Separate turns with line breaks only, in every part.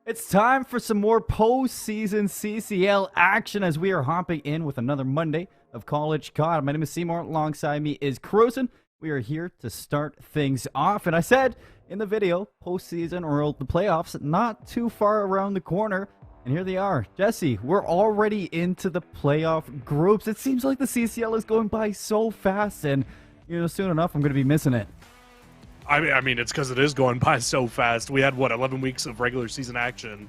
It's time for some more postseason CCL action as we are hopping in with another Monday of College COD. My name is Seymour. Alongside me is Cruisin'. We are here to start things off. And I said in the video, postseason or the playoffs, not too far around the corner. And here they are. Jesse, we're already into the playoff groups. It seems like the CCL is going by so fast. And, soon enough, I'm going to be missing it.
I mean, it's because it is going by so fast. We had, 11 weeks of regular season action,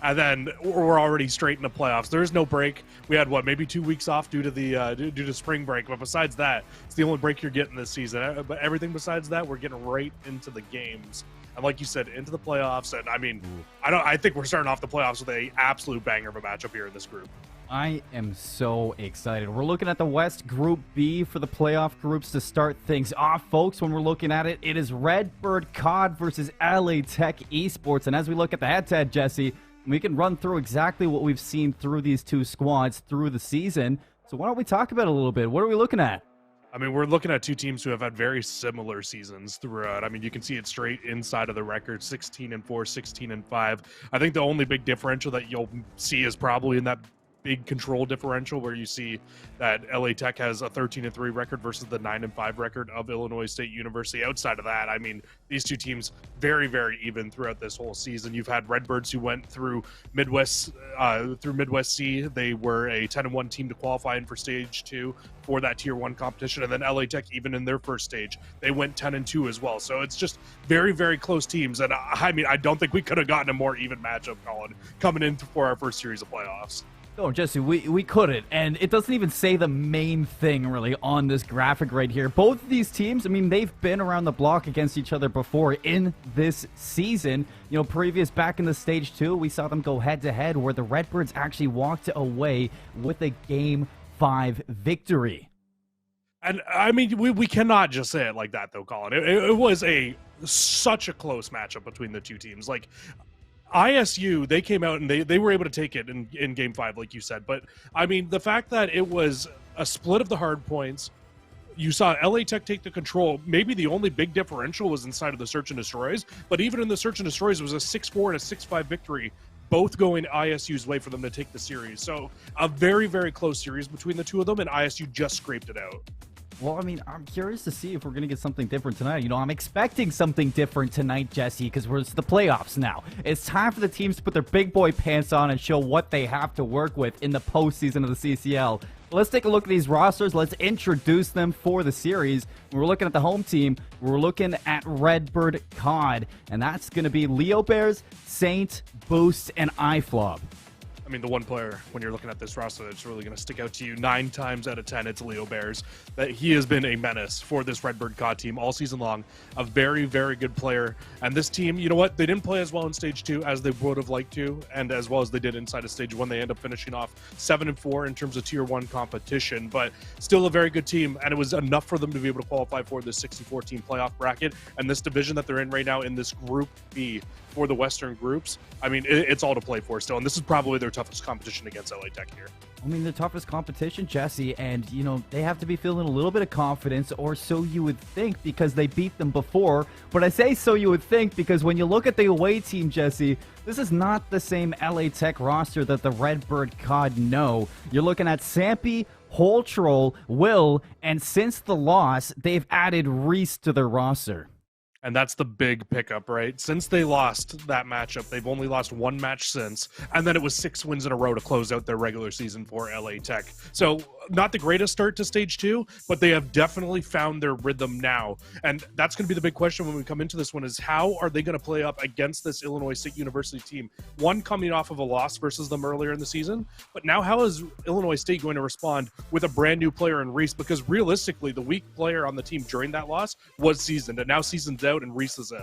and then we're already straight into playoffs. There is no break. We had, maybe 2 weeks off due to the due to spring break, but besides that, it's the only break you're getting this season. But everything besides that, we're getting right into the games. And like you said, into the playoffs. And I mean, I think we're starting off the playoffs with a absolute banger of a matchup here in this group.
I am so excited. We're looking at the West Group B for the playoff groups to start things off, folks. When we're looking at it, it is Redbird COD versus LA Tech Esports. And as we look at the head-to-head, Jesse, we can run through exactly what we've seen through these two squads through the season. So why don't we talk about it a little bit? What are we looking at?
I mean, we're looking at two teams who have had very similar seasons throughout. I mean, you can see it straight inside of the record, 16-4, 16-5. I think the only big differential that you'll see is probably in that big control differential where you see that LA Tech has a 13-3 record versus the 9-5 record of Illinois State University. Outside of that, I mean, these two teams very, very even throughout this whole season. You've had Redbirds who went through Midwest C. They were a 10-1 team to qualify in for stage 2 for that tier 1 competition, and then LA Tech, even in their first stage, they went 10-2 as well. So it's just very, very close teams, and I mean, I don't think we could have gotten a more even matchup, Colin, coming in for our first series of playoffs.
Oh, Jesse, we couldn't. And it doesn't even say the main thing, really, on this graphic right here. Both of these teams, I mean, they've been around the block against each other before in this season. Previous back in the Stage 2, we saw them go head-to-head where the Redbirds actually walked away with a Game 5 victory.
And, I mean, we cannot just say it like that, though, Colin. It was such a close matchup between the two teams. Like, ISU, they came out and they were able to take it in Game 5, like you said. But, I mean, the fact that it was a split of the hard points, you saw LA Tech take the control. Maybe the only big differential was inside of the Search and Destroys. But even in the Search and Destroys, it was a 6-4 and a 6-5 victory, both going ISU's way for them to take the series. So a very, very close series between the two of them, and ISU just scraped it out.
Well, I mean, I'm curious to see if we're going to get something different tonight. I'm expecting something different tonight, Jesse, because it's the playoffs now. It's time for the teams to put their big boy pants on and show what they have to work with in the postseason of the CCL. Let's take a look at these rosters. Let's introduce them for the series. We're looking at the home team. We're looking at Redbird COD, and that's going to be Leo Bears, Saint, Boost, and iFlop.
I mean, the one player, when you're looking at this roster, that's really going to stick out to you 9 times out of 10, it's Leo Bears. That he has been a menace for this Redbird COD team all season long. A very, very good player. And this team, you know what? They didn't play as well in Stage 2 as they would have liked to, and as well as they did inside of Stage 1. They end up finishing off 7-4 in terms of Tier 1 competition, but still a very good team, and it was enough for them to be able to qualify for this 64 team playoff bracket. And this division that they're in right now in this Group B for the Western groups, I mean, it's all to play for still. And this is probably their toughest competition against LA Tech here.
I mean, the toughest competition, Jesse, and, they have to be feeling a little bit of confidence, or so you would think, because they beat them before. But I say so you would think because when you look at the away team, Jesse, this is not the same LA Tech roster that the Redbird COD know. You're looking at Sampy, Holtroll, Will, and since the loss, they've added Reese to their roster.
And that's the big pickup, right? Since they lost that matchup, they've only lost one match since, and then it was 6 wins in a row to close out their regular season for LA Tech. So not the greatest start to Stage 2, but they have definitely found their rhythm now. And that's going to be the big question when we come into this one is how are they going to play up against this Illinois State University team? One, coming off of a loss versus them earlier in the season, but now how is Illinois State going to respond with a brand new player in Reese? Because realistically, the weak player on the team during that loss was seasoned, and now seasoned out and Reese is in.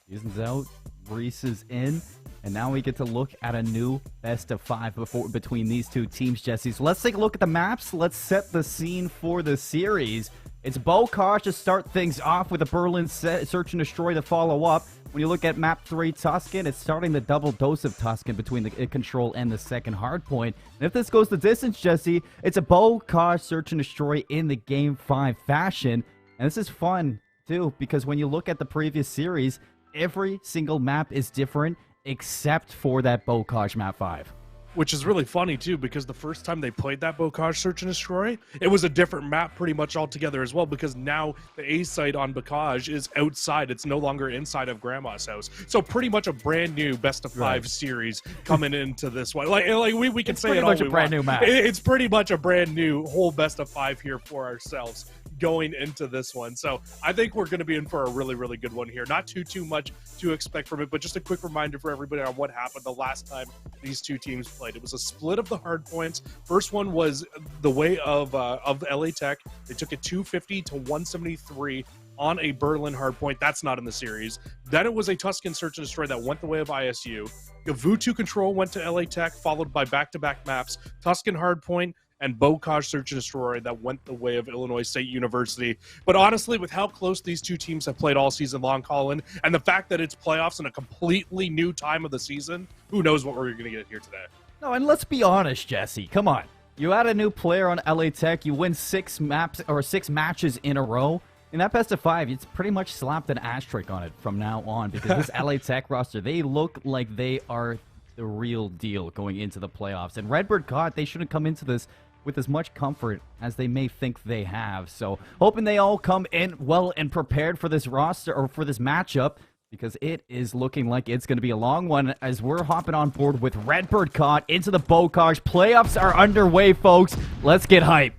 Season's out, Reese is in, and now we get to look at a new best of 5 between these two teams, Jesse. So let's take a look at the maps. Let's set the scene for the series. It's Bokosh to start things off with a Berlin Search and Destroy to follow up. When you look at map 3, Tuscan, it's starting the double dose of Tuscan between the control and the second hardpoint. And if this goes the distance, Jesse, it's a Bokosh Search and Destroy in the Game 5 fashion. And this is fun, too, because when you look at the previous series, every single map is different. except for that Bocage map 5.
Which is really funny, too, because the first time they played that Bocage Search and Destroy, it was a different map pretty much altogether as well, because now the A site on Bocage is outside. It's no longer inside of Grandma's house. So pretty much a brand new best of 5 series coming into this one. Like we can say it all we want. It's pretty much a brand new map. It's pretty much a brand new whole best of 5 here for ourselves going into this one. So I think we're going to be in for a really, really good one here. Not too much to expect from it, but just a quick reminder for everybody on what happened the last time these two teams played. It was a split of the hard points. First one was the way of LA Tech. They took it 250 to 173 on a Berlin hardpoint. That's not in the series. Then it was a Tuscan Search and Destroy that went the way of ISU. Gavutu Control went to LA Tech, followed by back-to-back maps, Tuscan hardpoint, and Bocage Search and Destroy that went the way of Illinois State University. But honestly, with how close these two teams have played all season long, Colin, and the fact that it's playoffs in a completely new time of the season, who knows what we're going to get here today.
No, and let's be honest, Jesse. Come on. You add a new player on LA Tech, you win 6 matches in a row. In that best of 5, it's pretty much slapped an asterisk on it from now on, because this LA Tech roster, they look like they are the real deal going into the playoffs. And Redbird COD, they shouldn't come into this with as much comfort as they may think they have. So hoping they all come in well and prepared for this roster, or for this matchup, because it is looking like it's going to be a long one as we're hopping on board with Redbird COD into the Bocage. Playoffs are underway, folks. Let's get hype.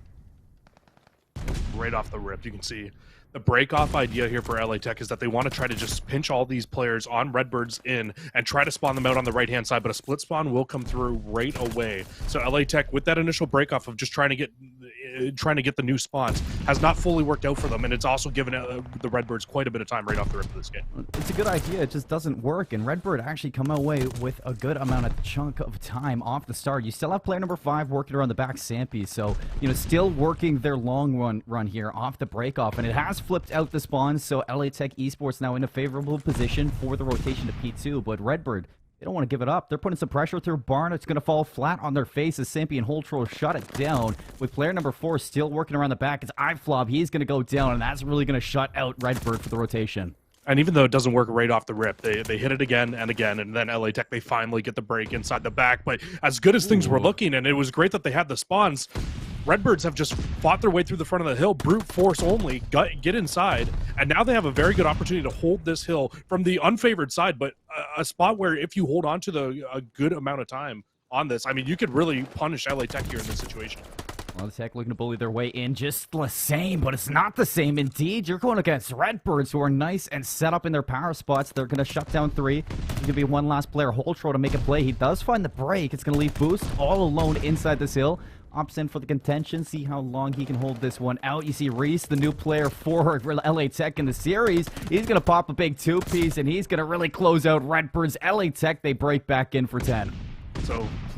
Right off the rip, you can see the break-off idea here for LA Tech is that they want to try to just pinch all these players on Redbirds in and try to spawn them out on the right-hand side, but a split spawn will come through right away. So LA Tech, with that initial break-off of just trying to get the new spawns, has not fully worked out for them, and it's also given the Redbirds quite a bit of time right off the rip of this game.
It's a good idea, it just doesn't work, and Redbird actually come away with a good amount of chunk of time off the start. You still have player number 5 working around the back, Sampy, so, you know, still working their long run here off the break-off, and it has flipped out the spawns, so LA Tech Esports now in a favorable position for the rotation to P2, but Redbird, they don't want to give it up. They're putting some pressure through Barn. It's going to fall flat on their face as Sampy and Holtroll shut it down. With player number 4 still working around the back, it's iFlob. He's going to go down, and that's really going to shut out Redbird for the rotation.
And even though it doesn't work right off the rip, they hit it again and again, and then LA Tech, they finally get the break inside the back. But as good as things were looking, and it was great that they had the spawns, Redbirds have just fought their way through the front of the hill, brute force only, get inside, and now they have a very good opportunity to hold this hill from the unfavored side, but a spot where if you hold on to a good amount of time on this, I mean, you could really punish LA Tech here in this situation.
Well, the Tech looking to bully their way in just the same, but it's not the same. Indeed, you're going against Redbirds, who are nice and set up in their power spots. They're going to shut down 3. There's going to be one last player, Holtroll, to make a play. He does find the break. It's going to leave Boost all alone inside this hill. Opts in for the contention, see how long he can hold this one out. You see Reese, the new player for LA Tech in the series. He's going to pop a big 2-piece, and he's going to really close out Redbird's. LA Tech, they break back in for 10.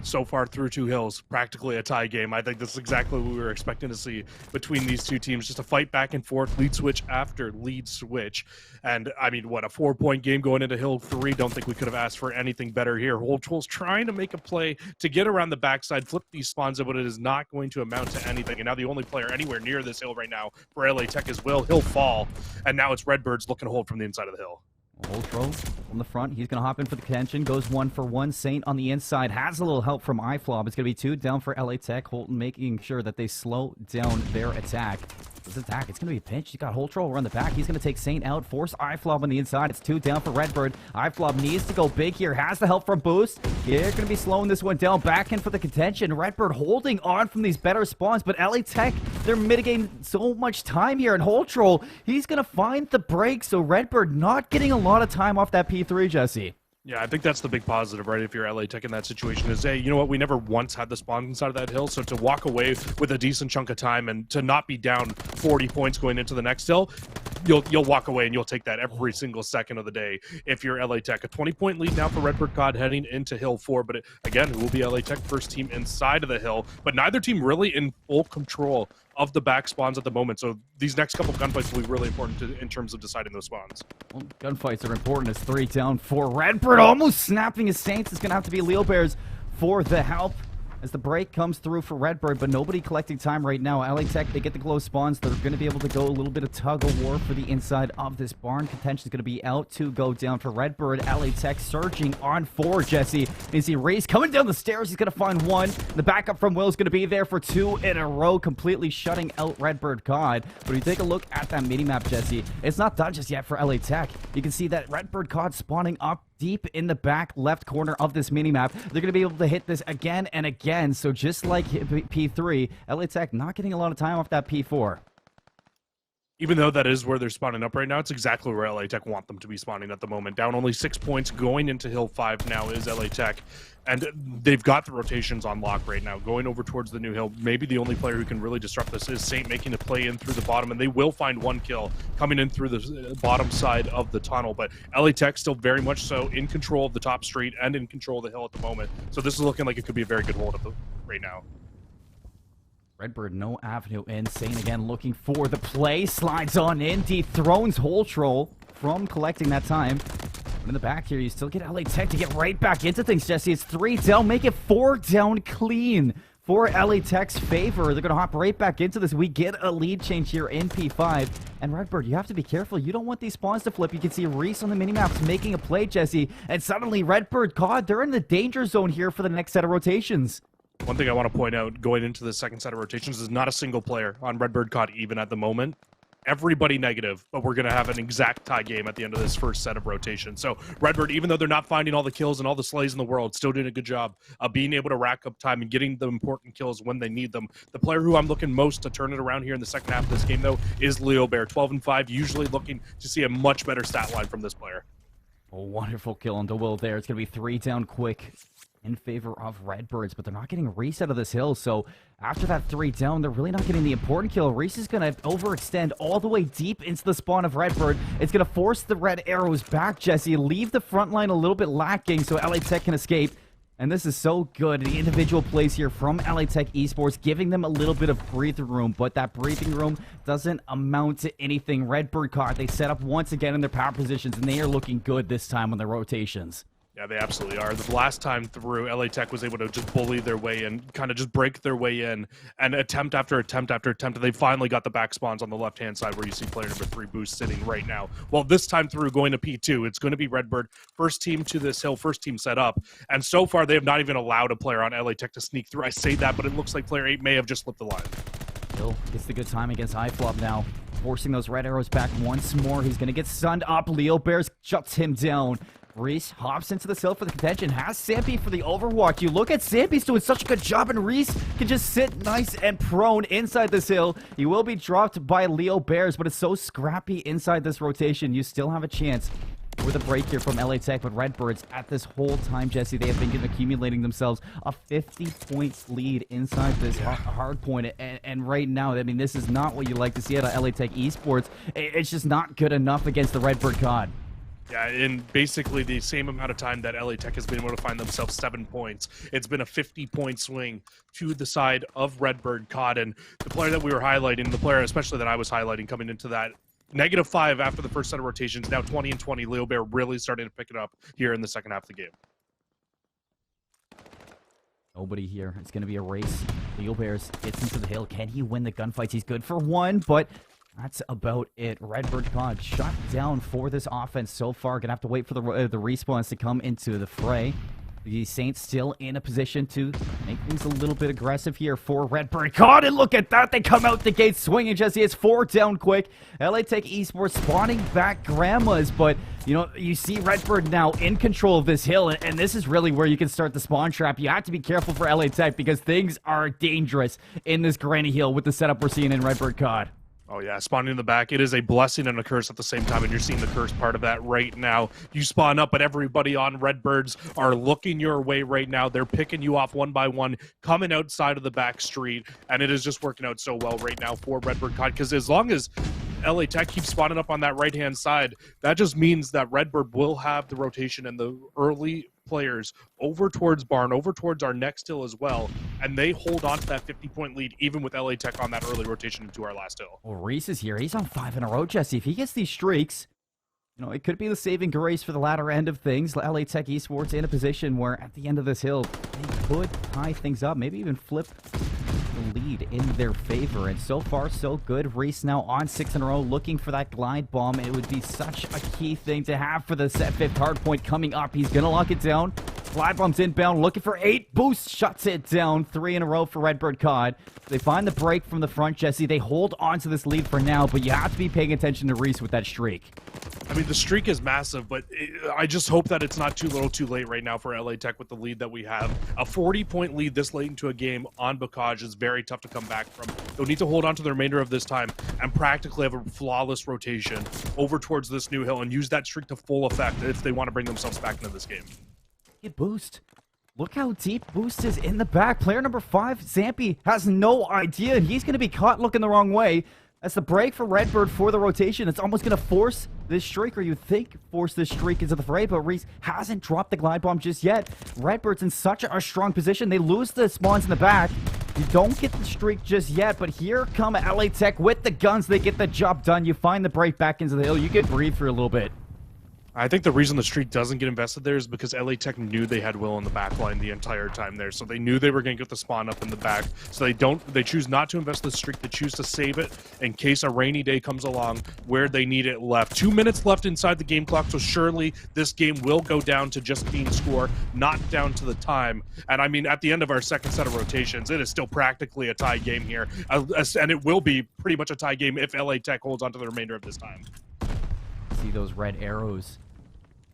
So far through 2 hills, practically a tie game. I think this is exactly what we were expecting to see between these two teams. Just a fight back and forth, lead switch after lead switch. And, I mean, what, a 4-point game going into hill 3? Don't think we could have asked for anything better here. Holtroll's trying to make a play to get around the backside, flip these spawns, but it is not going to amount to anything. And now the only player anywhere near this hill right now for LA Tech is Will. He'll fall. And now it's Redbirds looking to hold from the inside of the hill.
Holtroll on the front. He's going to hop in for the contention. Goes 1 for 1. Saint on the inside. Has a little help from iFlob. It's going to be 2 down for LA Tech. Holton making sure that they slow down their attack. This attack, it's going to be a pinch. You got Holtroll around the back. He's going to take Saint out. Force iFlob on the inside. It's 2 down for Redbird. iFlob needs to go big here. Has the help from Boost. They're going to be slowing this one down. Back in for the contention. Redbird holding on from these better spawns, but LA Tech, they're mitigating so much time here. And Holtroll, he's going to find the break, so Redbird not getting a lot of time off that P3, Jesse.
Yeah, I think that's the big positive, right, if you're LA Tech in that situation, is, hey, you know what, we never once had the spawn inside of that hill, so to walk away with a decent chunk of time and to not be down 40 points going into the next hill, you'll walk away and you'll take that every single second of the day if you're LA Tech. A 20-point lead now for Redbird COD heading into hill 4, but again, it will be LA Tech first team inside of the hill, but neither team really in full control of the back spawns at the moment, so these next couple gunfights will be really important in terms of deciding those spawns.
Well, gunfights are important. It's 3 down for Redbird, almost snapping his Saints. It's going to have to be Leo Bears for the help. as the break comes through for Redbird, but nobody collecting time right now. LA Tech, they get the close spawns. They're going to be able to go a little bit of tug-of-war for the inside of this barn. Contention is going to be out to go down for Redbird. LA Tech surging on 4, Jesse. You see Reese coming down the stairs. He's going to find 1. The backup from Will is going to be there for 2 in a row, completely shutting out Redbird COD. But if you take a look at that minimap, Jesse, it's not done just yet for LA Tech. You can see that Redbird COD spawning up deep in the back left corner of this minimap. They're going to be able to hit this again and again. So just like P3, LA Tech not getting a lot of time off that P4.
Even though that is where they're spawning up right now, it's exactly where LA Tech want them to be spawning at the moment. Down only 6 points going into Hill 5 now is LA Tech. And they've got the rotations on lock right now, going over towards the new hill. Maybe the only player who can really disrupt this is Saint, making a play in through the bottom, and they will find 1 kill coming in through the bottom side of the tunnel. But LA Tech still very much so in control of the top street and in control of the hill at the moment. So this is looking like it could be a very good hold right now.
Redbird, no avenue in. Saint again looking for the play. Slides on in. Dethrones Hole Troll from collecting that time. But in the back here, you still get LA Tech to get right back into things, Jesse. It's 3 down. Make it 4 down clean for LA Tech's favor. They're going to hop right back into this. We get a lead change here in P5. And Redbird, you have to be careful. You don't want these spawns to flip. You can see Reese on the minimaps making a play, Jesse. And suddenly Redbird COD, they're in the danger zone here for the next set of rotations.
One thing I want to point out going into the second set of rotations is not a single player on Redbird COD even at the moment. Everybody negative, but we're going to have an exact tie game at the end of this first set of rotations. So Redbird, even though they're not finding all the kills and all the slays in the world, still doing a good job of being able to rack up time and getting the important kills when they need them. The player who I'm looking most to turn it around here in the second half of this game, though, is Leo Bear. 12-5, usually looking to see a much better stat line from this player.
A wonderful kill on the Will there. It's going to be 3 down quick in favor of Redbirds, but they're not getting Reese out of this hill. So after that 3 down, they're really not getting the important kill. Reese is going to overextend all the way deep into the spawn of Redbird. It's going to force the red arrows back, Jesse. Leave the front line a little bit lacking so LA Tech can escape. And this is so good. The individual plays here from LA Tech Esports, giving them a little bit of breathing room, but that breathing room doesn't amount to anything. Redbird COD, they set up once again in their power positions, and they are looking good this time on their rotations.
Yeah, they absolutely are. The last time through, LA Tech was able to just bully their way in, kind of just break their way in, and attempt after attempt after attempt. They finally got the back spawns on the left-hand side where you see player number 3 Boost sitting right now. Well, this time through, going to P2, it's going to be Redbird, first team to this hill, first team set up. And so far, they have not even allowed a player on LA Tech to sneak through. I say that, but it looks like player 8 may have just slipped the line.
Hill gets the good time against iFlop now, forcing those red arrows back once more. He's going to get stunned up. Leo Bears shuts him down. Reese hops into the hill for the contention, has Sampy for the overwatch. You look at Sampy's doing such a good job, and Reese can just sit nice and prone inside this hill. He will be dropped by Leo Bears, but it's so scrappy inside this rotation. You still have a chance with a break here from LA Tech, but Redbirds at this whole time, Jesse, they have been accumulating themselves a 50-point lead inside this hard point. And right now, I mean, this is not what you like to see out of LA Tech Esports. It's just not good enough against the Redbird COD.
Yeah, in basically the same amount of time that LA Tech has been able to find themselves 7 points, it's been a 50-point swing to the side of Redbird COD. And the player that we were highlighting, the player especially that I was highlighting coming into that, -5 after the first set of rotations, now 20 and 20. Leo Bear really starting to pick it up here in the second half of the game.
Nobody here. It's going to be a race. Leo Bears gets into the hill. Can he win the gunfights? He's good for 1, but that's about it. Redbird COD shut down for this offense so far. Gonna have to wait for the respawns to come into the fray. The Saints still in a position to make things a little bit aggressive here for Redbird COD. And look at that. They come out the gate swinging, Jesse. It's 4 down quick. LA Tech Esports spawning back grandmas. But, you know, you see Redbird now in control of this hill. And this is really where you can start the spawn trap. You have to be careful for LA Tech because things are dangerous in this granny hill with the setup we're seeing in Redbird COD.
Oh yeah, spawning in the back, it is a blessing and a curse at the same time, and you're seeing the curse part of that right now. You spawn up, but everybody on Redbirds are looking your way right now. They're picking you off one by one, coming outside of the back street, and it is just working out so well right now for Redbird COD, because as long as LA Tech keeps spawning up on that right-hand side, that just means that Redbird will have the rotation and the early players over towards Barn, over towards our next hill as well, and they hold on to that 50-point lead even with LA Tech on that early rotation into our last hill.
Well, Reese is here. He's on 5 in a row, Jesse. If he gets these streaks, You know, it could be the saving grace for the latter end of things. LA Tech Esports in a position where at the end of this hill, they could tie things up, maybe even flip the lead in their favor. And so far, so good. Reese now on 6 in a row, looking for that glide bomb. It would be such a key thing to have for the set 5th hard point coming up. He's going to lock it down. Glide bomb's inbound, looking for 8. Boost shuts it down. 3 in a row for Redbird COD. They find the break from the front, Jesse. They hold on to this lead for now, but you have to be paying attention to Reese with that streak.
I mean, the streak is massive, but I just hope that it's not too little too late right now for LA Tech with the lead that we have. A 40-point lead this late into a game on Bocage is very tough to come back from. They'll need to hold on to the remainder of this time and practically have a flawless rotation over towards this new hill and use that streak to full effect if they want to bring themselves back into this game.
Get Boost. Look how deep Boost is in the back. Player number 5, Zampy, has no idea, and he's going to be caught looking the wrong way. That's the break for Redbird for the rotation. It's almost going to force this streak, or you think force this streak into the fray, but Reese hasn't dropped the glide bomb just yet. Redbird's in such a strong position. They lose the spawns in the back. You don't get the streak just yet, but here come LA Tech with the guns. They get the job done. You find the break back into the hill. You can breathe for a little bit.
I think the reason the streak doesn't get invested there is because LA Tech knew they had Will in the back line the entire time there. So they knew they were going to get the spawn up in the back. So they choose not to invest the streak. They choose to save it in case a rainy day comes along where they need it left. 2 minutes left inside the game clock. So surely this game will go down to just being score, not down to the time. And I mean, at the end of our second set of rotations, it is still practically a tie game here. And it will be pretty much a tie game if LA Tech holds on to the remainder of this time.
See those red arrows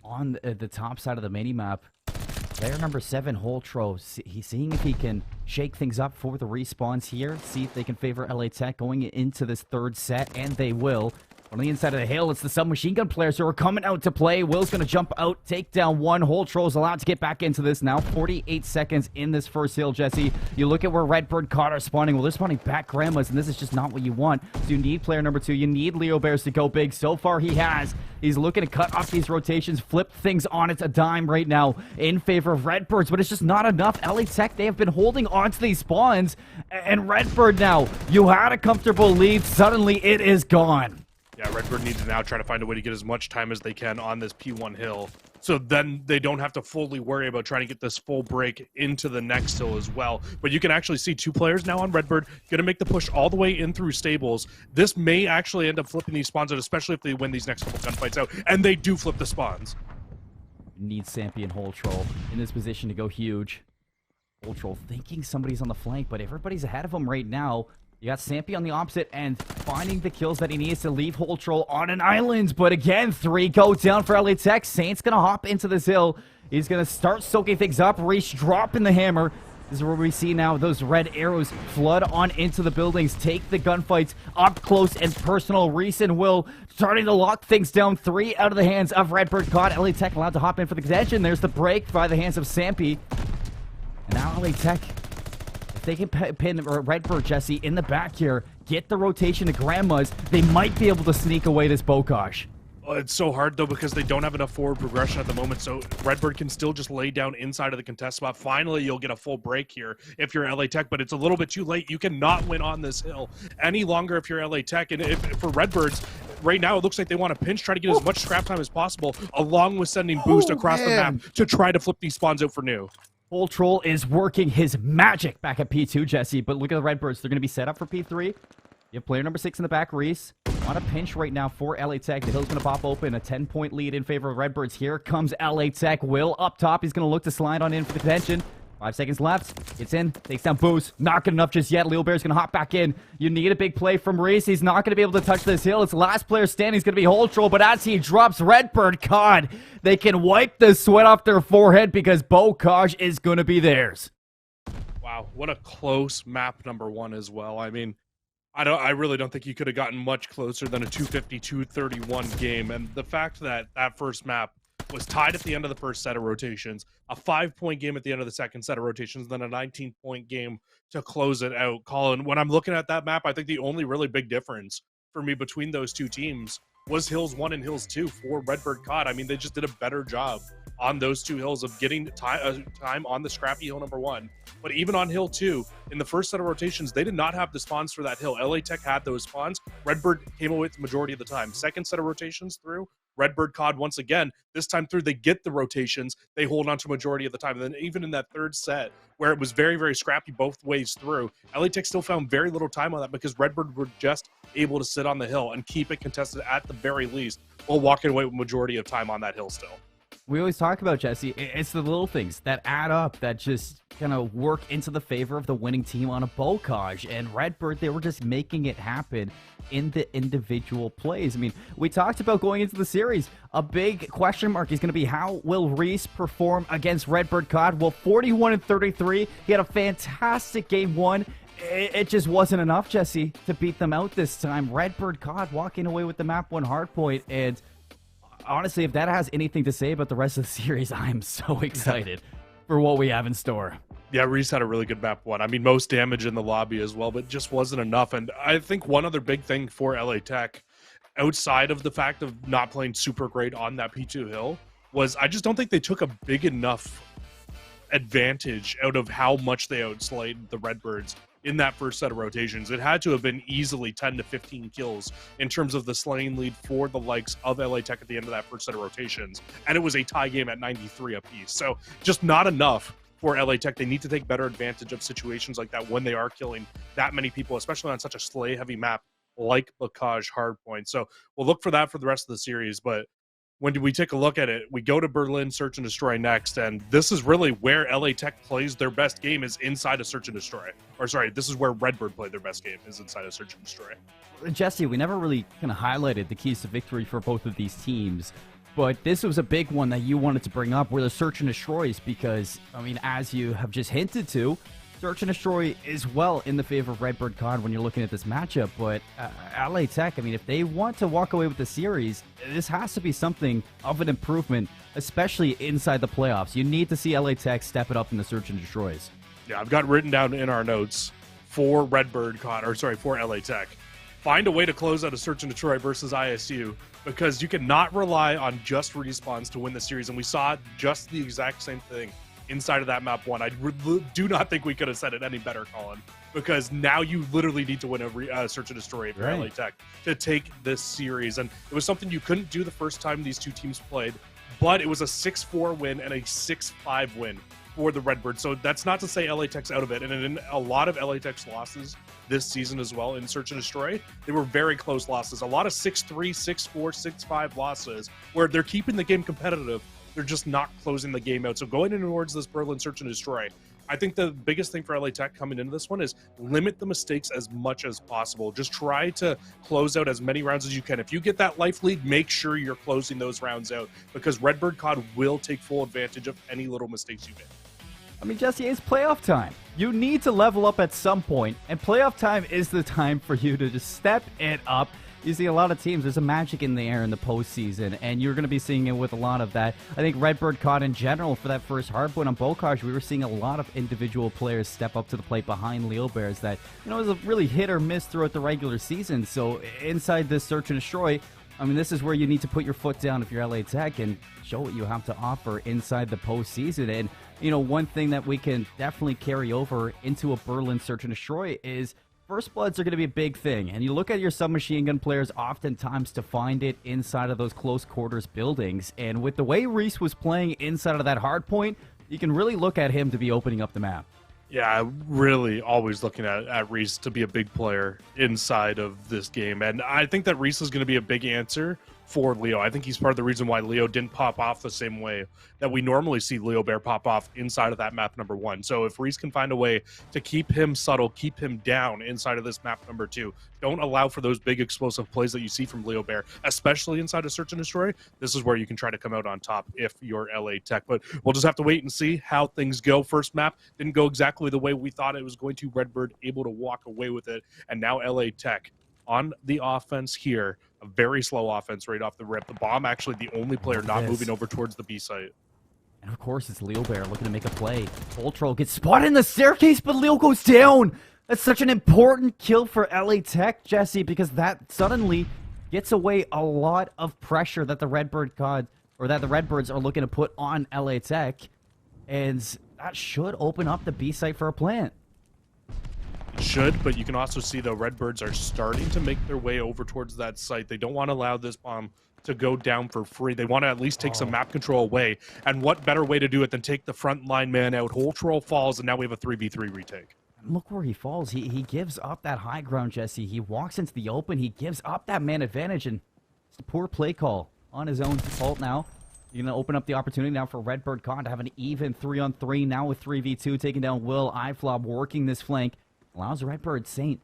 on the top side of the mini-map. Player number 7, Holtro, he's seeing if he can shake things up for the respawns here, see if they can favor LA Tech going into this third set, and they will. On the inside of the hill, it's the submachine gun players who are coming out to play. Will's going to jump out, take down one. Holtro's allowed to get back into this now. 48 seconds in this first hill, Jesse. You look at where Redbird COD are spawning. Well, they're spawning back grandmas, and this is just not what you want. So you need player number 2. You need Leo Bears to go big. So far, he has. He's looking to cut off these rotations, flip things on it a dime right now in favor of Redbirds, but it's just not enough. LA Tech, they have been holding on to these spawns, and Redbird now, you had a comfortable lead. Suddenly, it is gone.
Yeah, Redbird needs to now try to find a way to get as much time as they can on this P1 hill. So then they don't have to fully worry about trying to get this full break into the next hill as well. But you can actually see 2 players now on Redbird going to make the push all the way in through stables. This may actually end up flipping these spawns out, especially if they win these next couple gunfights out. And they do flip the spawns.
Need Sampy and Holtroll in this position to go huge. Holtroll thinking somebody's on the flank, but everybody's ahead of him right now. You got Sampy on the opposite end, finding the kills that he needs to leave Holtroll on an island. But again, 3 go down for LA Tech. Saint's going to hop into this hill. He's going to start soaking things up. Reese dropping the hammer. This is where we see now those red arrows flood on into the buildings, take the gunfights up close and personal. Reese and Will starting to lock things down. 3 out of the hands of Redbird COD. LA Tech allowed to hop in for the contention. There's the break by the hands of Sampy. And now LA Tech, they can pin Redbird, Jesse, in the back here, get the rotation to grandmas, they might be able to sneak away this Bocage.
It's so hard, though, because they don't have enough forward progression at the moment, so Redbird can still just lay down inside of the contest spot. Finally, you'll get a full break here if you're LA Tech, but it's a little bit too late. You cannot win on this hill any longer if you're LA Tech, and if for Redbirds, right now, it looks like they want to pinch, try to get as much scrap time as possible, along with sending Boost across the map to try to flip these spawns out for new.
Holtroll is working his magic back at P2, Jesse, but look at the Redbirds. They're going to be set up for P3. You have player number 6 in the back, Reese. On a pinch right now for LA Tech. The hill's going to pop open. A 10-point lead in favor of Redbirds. Here comes LA Tech. Will up top. He's going to look to slide on in for the contention. 5 seconds left. Gets in. Takes down Boost. Not good enough just yet. Leo Bear's going to hop back in. You need a big play from Reese. He's not going to be able to touch this hill. It's the last player standing. He's going to be Holtroll. But as he drops Redbird COD, they can wipe the sweat off their forehead because Bocage is going to be theirs.
Wow, what a close map number 1 as well. I mean, I really don't think you could have gotten much closer than a 250-231 game. And the fact that that first map was tied at the end of the first set of rotations, a 5-point game at the end of the second set of rotations, then a 19-point game to close it out. Colin, when I'm looking at that map, I think the only really big difference for me between those two teams was Hills 1 and Hills 2 for Redbird COD. I mean, they just did a better job on those 2 hills of getting time on the scrappy hill number 1 But even on Hill 2, in the first set of rotations, they did not have the spawns for that hill. LA Tech had those spawns. Redbird came away with the majority of the time. Second set of rotations through, Redbird COD once again. This time through, they get the rotations. They hold on to majority of the time. And then even in that third set, where it was very, very scrappy both ways through, LA Tech still found very little time on that because Redbird were just able to sit on the hill and keep it contested at the very least while walking away with majority of time on that hill still.
We always talk about, Jesse, it's the little things that add up that just kind of work into the favor of the winning team on a Bocage. And Redbird, they were just making it happen in the individual plays. I mean, we talked about going into the series. A big question mark is going to be, how will Reese perform against Redbird COD? Well, 41-33. He had a fantastic game one. It just wasn't enough, Jesse, to beat them out this time. Redbird COD walking away with the map one hardpoint. And honestly, if that has anything to say about the rest of the series, I'm so excited for what we have in store.
Yeah, Reese had a really good map one. I mean, most damage in the lobby as well, but just wasn't enough. And I think one other big thing for LA Tech, outside of the fact of not playing super great on that P2 hill, was I just don't think they took a big enough advantage out of how much they outslayed the Redbirds in that first set of rotations. It had to have been easily 10 to 15 kills in terms of the slaying lead for the likes of LA Tech at the end of that first set of rotations. And it was a tie game at 93 apiece. So just not enough for LA Tech. They need to take better advantage of situations like that when they are killing that many people, especially on such a slay-heavy map like Bocage Hardpoint. So we'll look for that for the rest of the series. But when we take a look at it, we go to Berlin Search and Destroy next, and this is really where LA Tech plays their best game, is inside of Search and Destroy. Or sorry, this is where Redbird played their best game, is inside of Search and Destroy.
Jesse, we never really kind of highlighted the keys to victory for both of these teams, but this was a big one that you wanted to bring up, where the Search and Destroys, because, I mean, as you have just hinted to, Search and Destroy is well in the favor of Redbird COD when you're looking at this matchup, but LA Tech, I mean, if they want to walk away with the series, this has to be something of an improvement, especially inside the playoffs. You need to see LA Tech step it up in the Search and Destroys.
Yeah, I've got written down in our notes for Redbird COD, or sorry, for LA Tech. Find a way to close out a Search and Destroy versus ISU, because you cannot rely on just respawns to win the series, and we saw just the exact same thing inside of that map one. I do not think we could have said it any better, Colin, because now you literally need to win a Search and Destroy for LA Tech to take this series. And it was something you couldn't do the first time these two teams played, but it was a 6-4 win and a 6-5 win for the Redbirds. So that's not to say LA Tech's out of it. And in a lot of LA Tech's losses this season as well in Search and Destroy, they were very close losses. A lot of 6-3, 6-4, 6-5 losses where they're keeping the game competitive. They're just not closing the game out. So going in towards this Berlin Search and Destroy, I think the biggest thing for LA Tech coming into this one is limit the mistakes as much as possible. Just try to close out as many rounds as you can. If you get that life lead, make sure you're closing those rounds out, because Redbird COD will take full advantage of any little mistakes you make.
I mean, Jesse, it's playoff time. You need to level up at some point, and playoff time is the time for you to just step it up. You see a lot of teams, there's a magic in the air in the postseason, and you're going to be seeing it with a lot of that. I think Redbird COD in general, for that first hardpoint on Bocage, we were seeing a lot of individual players step up to the plate behind Leo Bears that, you know, was a really hit or miss throughout the regular season. So inside this Search and Destroy, I mean, this is where you need to put your foot down if you're LA Tech and show what you have to offer inside the postseason. And, you know, one thing that we can definitely carry over into a Berlin Search and Destroy is First Bloods are going to be a big thing, and you look at your submachine gun players oftentimes to find it inside of those close quarters buildings, and with the way Reese was playing inside of that hard point, you can really look at him to be opening up the map.
Yeah, really always looking at Reese to be a big player inside of this game, and I think that Reese is going to be a big answer for Leo. I think he's part of the reason why Leo didn't pop off the same way that we normally see Leo Bear pop off inside of that map number one. So if Reese can find a way to keep him subtle, keep him down inside of this map number two, don't allow for those big explosive plays that you see from Leo Bear, especially inside of Search and Destroy, this is where you can try to come out on top if you're LA Tech. But we'll just have to wait and see how things go. First map didn't go exactly the way we thought it was going to. Redbird able to walk away with it, and now LA Tech on the offense here. A very slow offense right off the rip. The bomb actually the only player not moving over towards the B site.
And of course, it's Leo Bear looking to make a play. Ultra gets spotted in the staircase, but Leo goes down. That's such an important kill for LA Tech, Jesse, because that suddenly gets away a lot of pressure that the Redbird COD, or that the Redbirds are looking to put on LA Tech. And that should open up the B site for a plant.
It should, but you can also see the Redbirds are starting to make their way over towards that site. They don't want to allow this bomb to go down for free. They want to at least take some map control away. And what better way to do it than take the front line man out? Whole troll falls, and now we have a 3v3 retake.
Look where he falls. He gives up that high ground, Jesse. He walks into the open. He gives up that man advantage, and it's a poor play call on his own fault now. You're going to open up the opportunity now for Redbird COD to have an even 3-on-3 now with 3v2 taking down Will. iFlob working this flank. Allows Redbird Saint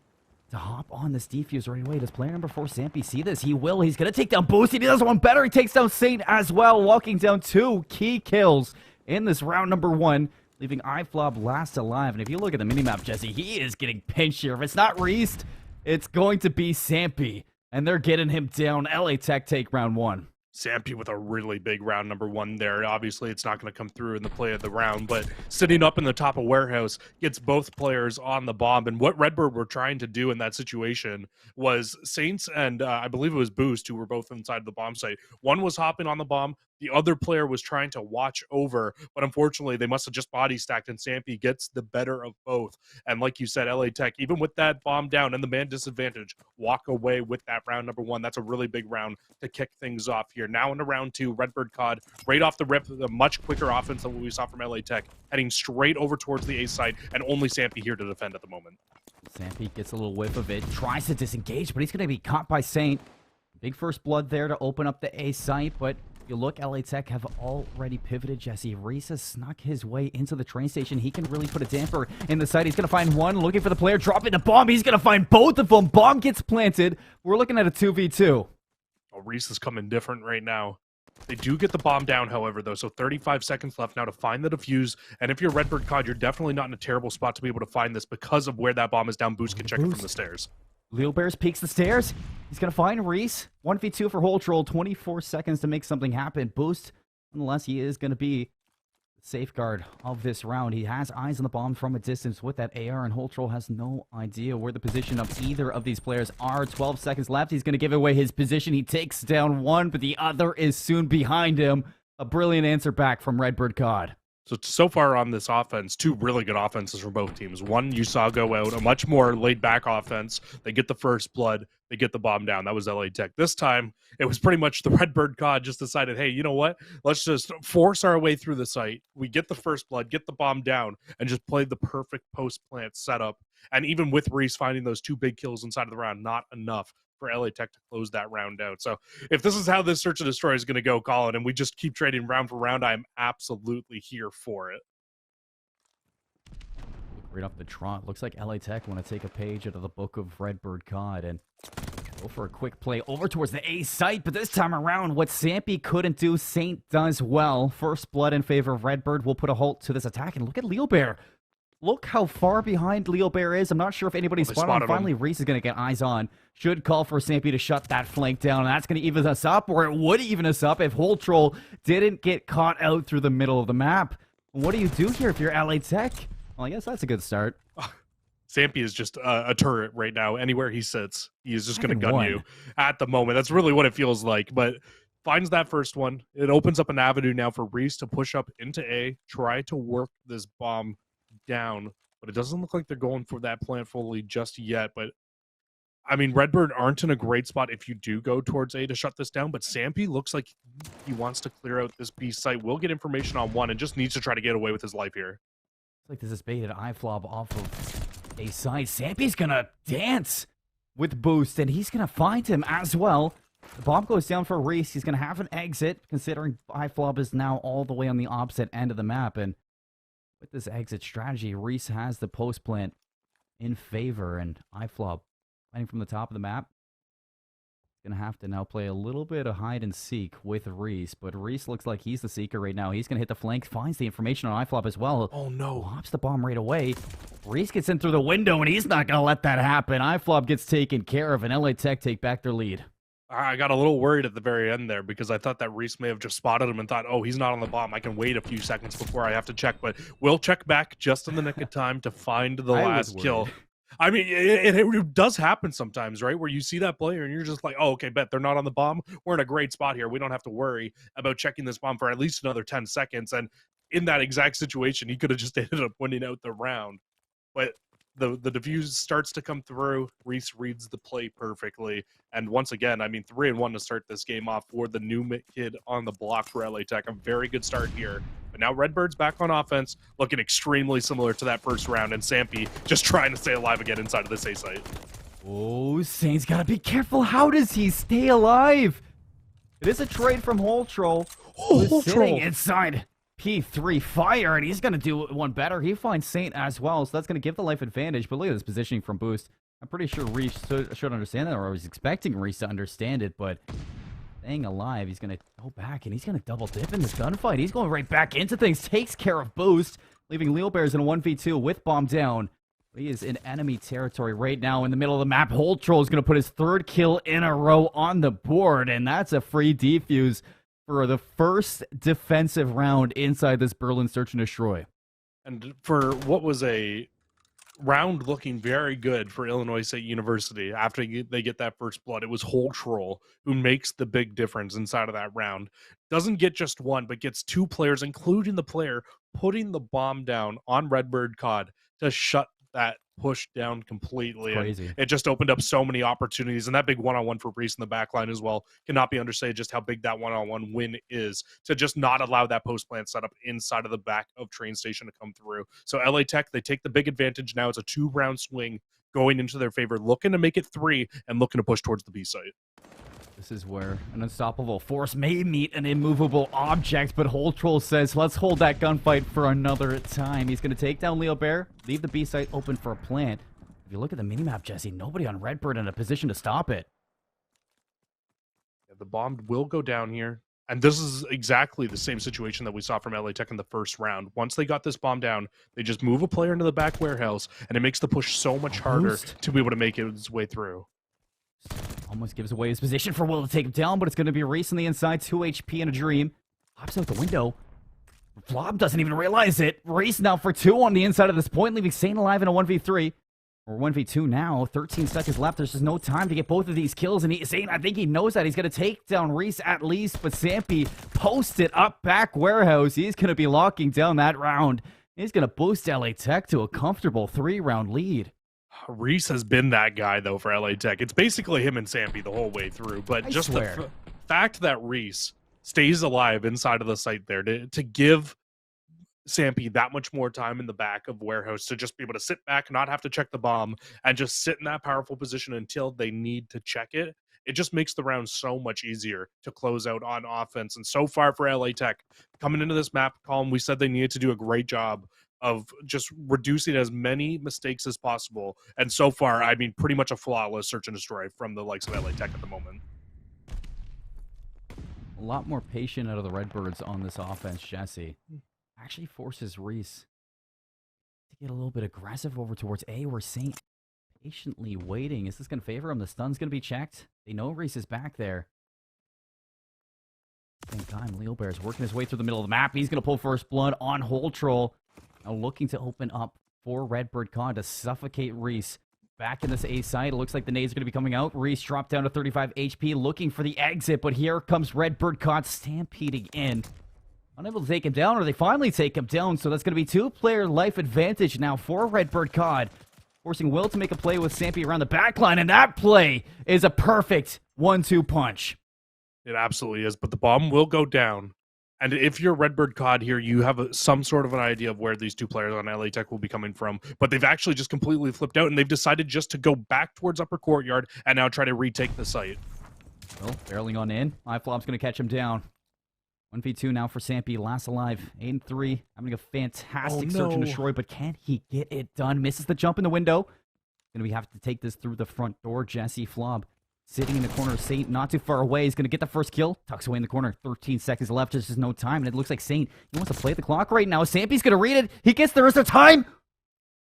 to hop on this defuse right away. Does player number 4, Sampy, see this? He will. He's going to take down Boost. He does one better. He takes down Saint as well, walking down 2 key kills in this round number 1, leaving iFlob last alive. And if you look at the minimap, Jesse, he is getting pinched here. If it's not Reese, it's going to be Sampy. And they're getting him down. LA Tech take round 1.
Sampy with a really big round number 1 there. Obviously, it's not going to come through in the play of the round, but sitting up in the top of warehouse gets both players on the bomb. And what Redbird were trying to do in that situation was Saints and I believe it was Boost, who were both inside the bomb site. One was hopping on the bomb. The other player was trying to watch over, but unfortunately, they must have just body stacked, and Sampy gets the better of both. And like you said, LA Tech, even with that bomb down and the man disadvantage, walk away with that round number 1. That's a really big round to kick things off here. Now into round 2, Redbird COD, right off the rip, a much quicker offense than what we saw from LA Tech, heading straight over towards the A site, and only Sampy here to defend at the moment.
Sampy gets a little whiff of it, tries to disengage, but he's going to be caught by Saint. Big first blood there to open up the A site, but you look, LA Tech have already pivoted, Jesse. Reese has snuck his way into the train station. He can really put a damper in the site. He's going to find one, looking for the player, dropping the bomb. He's going to find both of them. Bomb gets planted. We're looking at a 2v2.
Oh, Reese is coming different right now. They do get the bomb down, however, though, so 35 seconds left now to find the defuse. And if you're Redbird COD, you're definitely not in a terrible spot to be able to find this because of where that bomb is down. Boost can check it from the stairs.
Lil Bears peeks the stairs. He's going to find Reese. 1v2 for Whole Troll. 24 seconds to make something happen. Boost, nonetheless, he is going to be the safeguard of this round. He has eyes on the bomb from a distance with that AR, and Whole Troll has no idea where the position of either of these players are. 12 seconds left. He's going to give away his position. He takes down one, but the other is soon behind him. A brilliant answer back from Redbird COD.
So far on this offense, 2 really good offenses from both teams. One you saw go out, a much more laid-back offense. They get the first blood, they get the bomb down. That was LA Tech. This time, it was pretty much the Redbird COD just decided, hey, you know what? Let's just force our way through the site. We get the first blood, get the bomb down, and just play the perfect post-plant setup. And even with Reese finding those 2 big kills inside of the round, not enough for LA Tech to close that round out. So if this is how this Search and Destroy is going to go, Colin, and we just keep trading round for round, I'm absolutely here for it.
Right off the trot, looks like LA Tech want to take a page out of the book of Redbird COD and go for a quick play over towards the A site, but this time around, what Sampy couldn't do, Saint does well. First blood in favor of Redbird will put a halt to this attack, and look at Leo Bear. Look how far behind Leo Bear is. I'm not sure if anybody spotted him. Finally, Reese is going to get eyes on. Should call for Sampy to shut that flank down. And that's going to even us up, or it would even us up if Whole Troll didn't get caught out through the middle of the map. What do you do here if you're LA Tech? Well, I guess that's a good start.
Sampy is just a turret right now. Anywhere he sits, he is just going to gun you at the moment. That's really what it feels like. But finds that first one. It opens up an avenue now for Reese to push up into A, try to work this bomb down, but it doesn't look like they're going for that plant fully just yet. But I mean, Redbird aren't in a great spot if you do go towards A to shut this down, but Sampy looks like he wants to clear out this B site, will get information on one, and just needs to try to get away with his life here.
It's like this is baited iFlob off of A side. Sampy's gonna dance with Boost, and he's gonna find him as well. The bomb goes down for Reese. He's gonna have an exit, considering iFlob is now all the way on the opposite end of the map, and with this exit strategy, Reese has the post plant in favor, and iFlob fighting from the top of the map. Going to have to now play a little bit of hide and seek with Reese, but Reese looks like he's the seeker right now. He's going to hit the flank, finds the information on iFlob as well.
Oh no.
Pops the bomb right away. Reese gets in through the window, and he's not going to let that happen. iFlob gets taken care of, and LA Tech take back their lead.
I got a little worried at the very end there because I thought that Reese may have just spotted him and thought, oh, he's not on the bomb. I can wait a few seconds before I have to check, but we'll check back just in the nick of time to find the last kill. I mean, it does happen sometimes, right? Where you see that player and you're just like, oh, okay, bet they're not on the bomb. We're in a great spot here. We don't have to worry about checking this bomb for at least another 10 seconds. And in that exact situation, he could have just ended up winning out the round. But the defuse starts to come through. Reese reads the play perfectly. And once again, I mean, 3-1 to start this game off for the new kid on the block for LA Tech. A very good start here. But now Redbird's back on offense, looking extremely similar to that first round. And Sampy just trying to stay alive again inside of this A site.
Oh, Saint's got to be careful. How does he stay alive? It is a trade from Hole Troll. Who's sitting inside P3 Fire, and he's going to do one better. He finds Saint as well, so that's going to give the life advantage. But look at this positioning from Boost. I'm pretty sure Reese should understand that, or I was expecting Reese to understand it, but staying alive, he's going to go back, and he's going to double dip in this gunfight. He's going right back into things, takes care of Boost, leaving Leo Bears in a 1v2 with bomb down. He is in enemy territory right now in the middle of the map. Hole Troll is going to put his third kill in a row on the board, and that's a free defuse for the first defensive round inside this Berlin Search and Destroy.
And for what was a round looking very good for Illinois State University after they get that first blood, it was Hole Troll who makes the big difference inside of that round. Doesn't get just one, but gets two players, including the player putting the bomb down on Redbird COD to shut that push down completely.
Crazy.
It just opened up so many opportunities, and that big one-on-one for Reese in the back line as well cannot be understated just how big that one-on-one win is to just not allow that post plant setup inside of the back of train station to come through. So LA Tech, they take the big advantage now. It's a 2-round swing going into their favor, looking to make it 3 and looking to push towards the B site.
This is where an unstoppable force may meet an immovable object, but Hole Troll says, let's hold that gunfight for another time. He's going to take down Leo Bear, leave the B site open for a plant. If you look at the minimap, Jesse, nobody on Redbird in a position to stop it.
Yeah, the bomb will go down here. And this is exactly the same situation that we saw from LA Tech in the first round. Once they got this bomb down, they just move a player into the back warehouse, and it makes the push so much harder to be able to make its way through.
Almost gives away his position for Will to take him down, but it's going to be Reese on the inside, 2 HP in a dream. Hops out the window. Flob doesn't even realize it. Reese now for 2 on the inside of this point, leaving Saint alive in a 1v3. Or 1v2 now, 13 seconds left. There's just no time to get both of these kills, and Saint, I think he knows that. He's going to take down Reese at least, but Sampy posted up back warehouse. He's going to be locking down that round. He's going to boost LA Tech to a comfortable 3-round lead.
Reese has been that guy, though, for LA Tech. It's basically him and Sampy the whole way through. But just the fact that Reese stays alive inside of the site there to give Sampy that much more time in the back of warehouse to just be able to sit back, not have to check the bomb, and just sit in that powerful position until they need to check it. It just makes the round so much easier to close out on offense. And so far for LA Tech, coming into this map column, we said they needed to do a great job of just reducing as many mistakes as possible. And so far, I mean, pretty much a flawless search and destroy from the likes of LA Tech at the moment.
A lot more patient out of the Redbirds on this offense, Jesse. Actually forces Reese to get a little bit aggressive over towards A, where Saint patiently waiting. Is this going to favor him? The stun's going to be checked. They know Reese is back there. Same time, Leo Bear's working his way through the middle of the map. He's going to pull first blood on Hole Troll. Now looking to open up for Redbird COD to suffocate Reese. Back in this A side, it looks like the nades are going to be coming out. Reese dropped down to 35 HP, looking for the exit, but here comes Redbird COD stampeding in. Unable to take him down, or they finally take him down, so that's going to be 2-player life advantage now for Redbird COD. Forcing Will to make a play with Sampy around the backline, and that play is a perfect 1-2 punch.
It absolutely is, but the bomb will go down. And if you're Redbird COD here, you have some sort of an idea of where these 2 players on LA Tech will be coming from. But they've actually just completely flipped out, and they've decided just to go back towards Upper Courtyard and now try to retake the site.
Well, barreling on in. iFlop's going to catch him down. 1v2 now for Sampy, last alive. 8-3, having a fantastic search and destroy, but can he get it done? Misses the jump in the window. Going to have to take this through the front door. Jesse Flob sitting in the corner of Saint, not too far away. He's going to get the first kill. Tucks away in the corner. 13 seconds left. Just no time. And it looks like Saint, he wants to play the clock right now. Sampy's going to read it. He gets there. Is there time?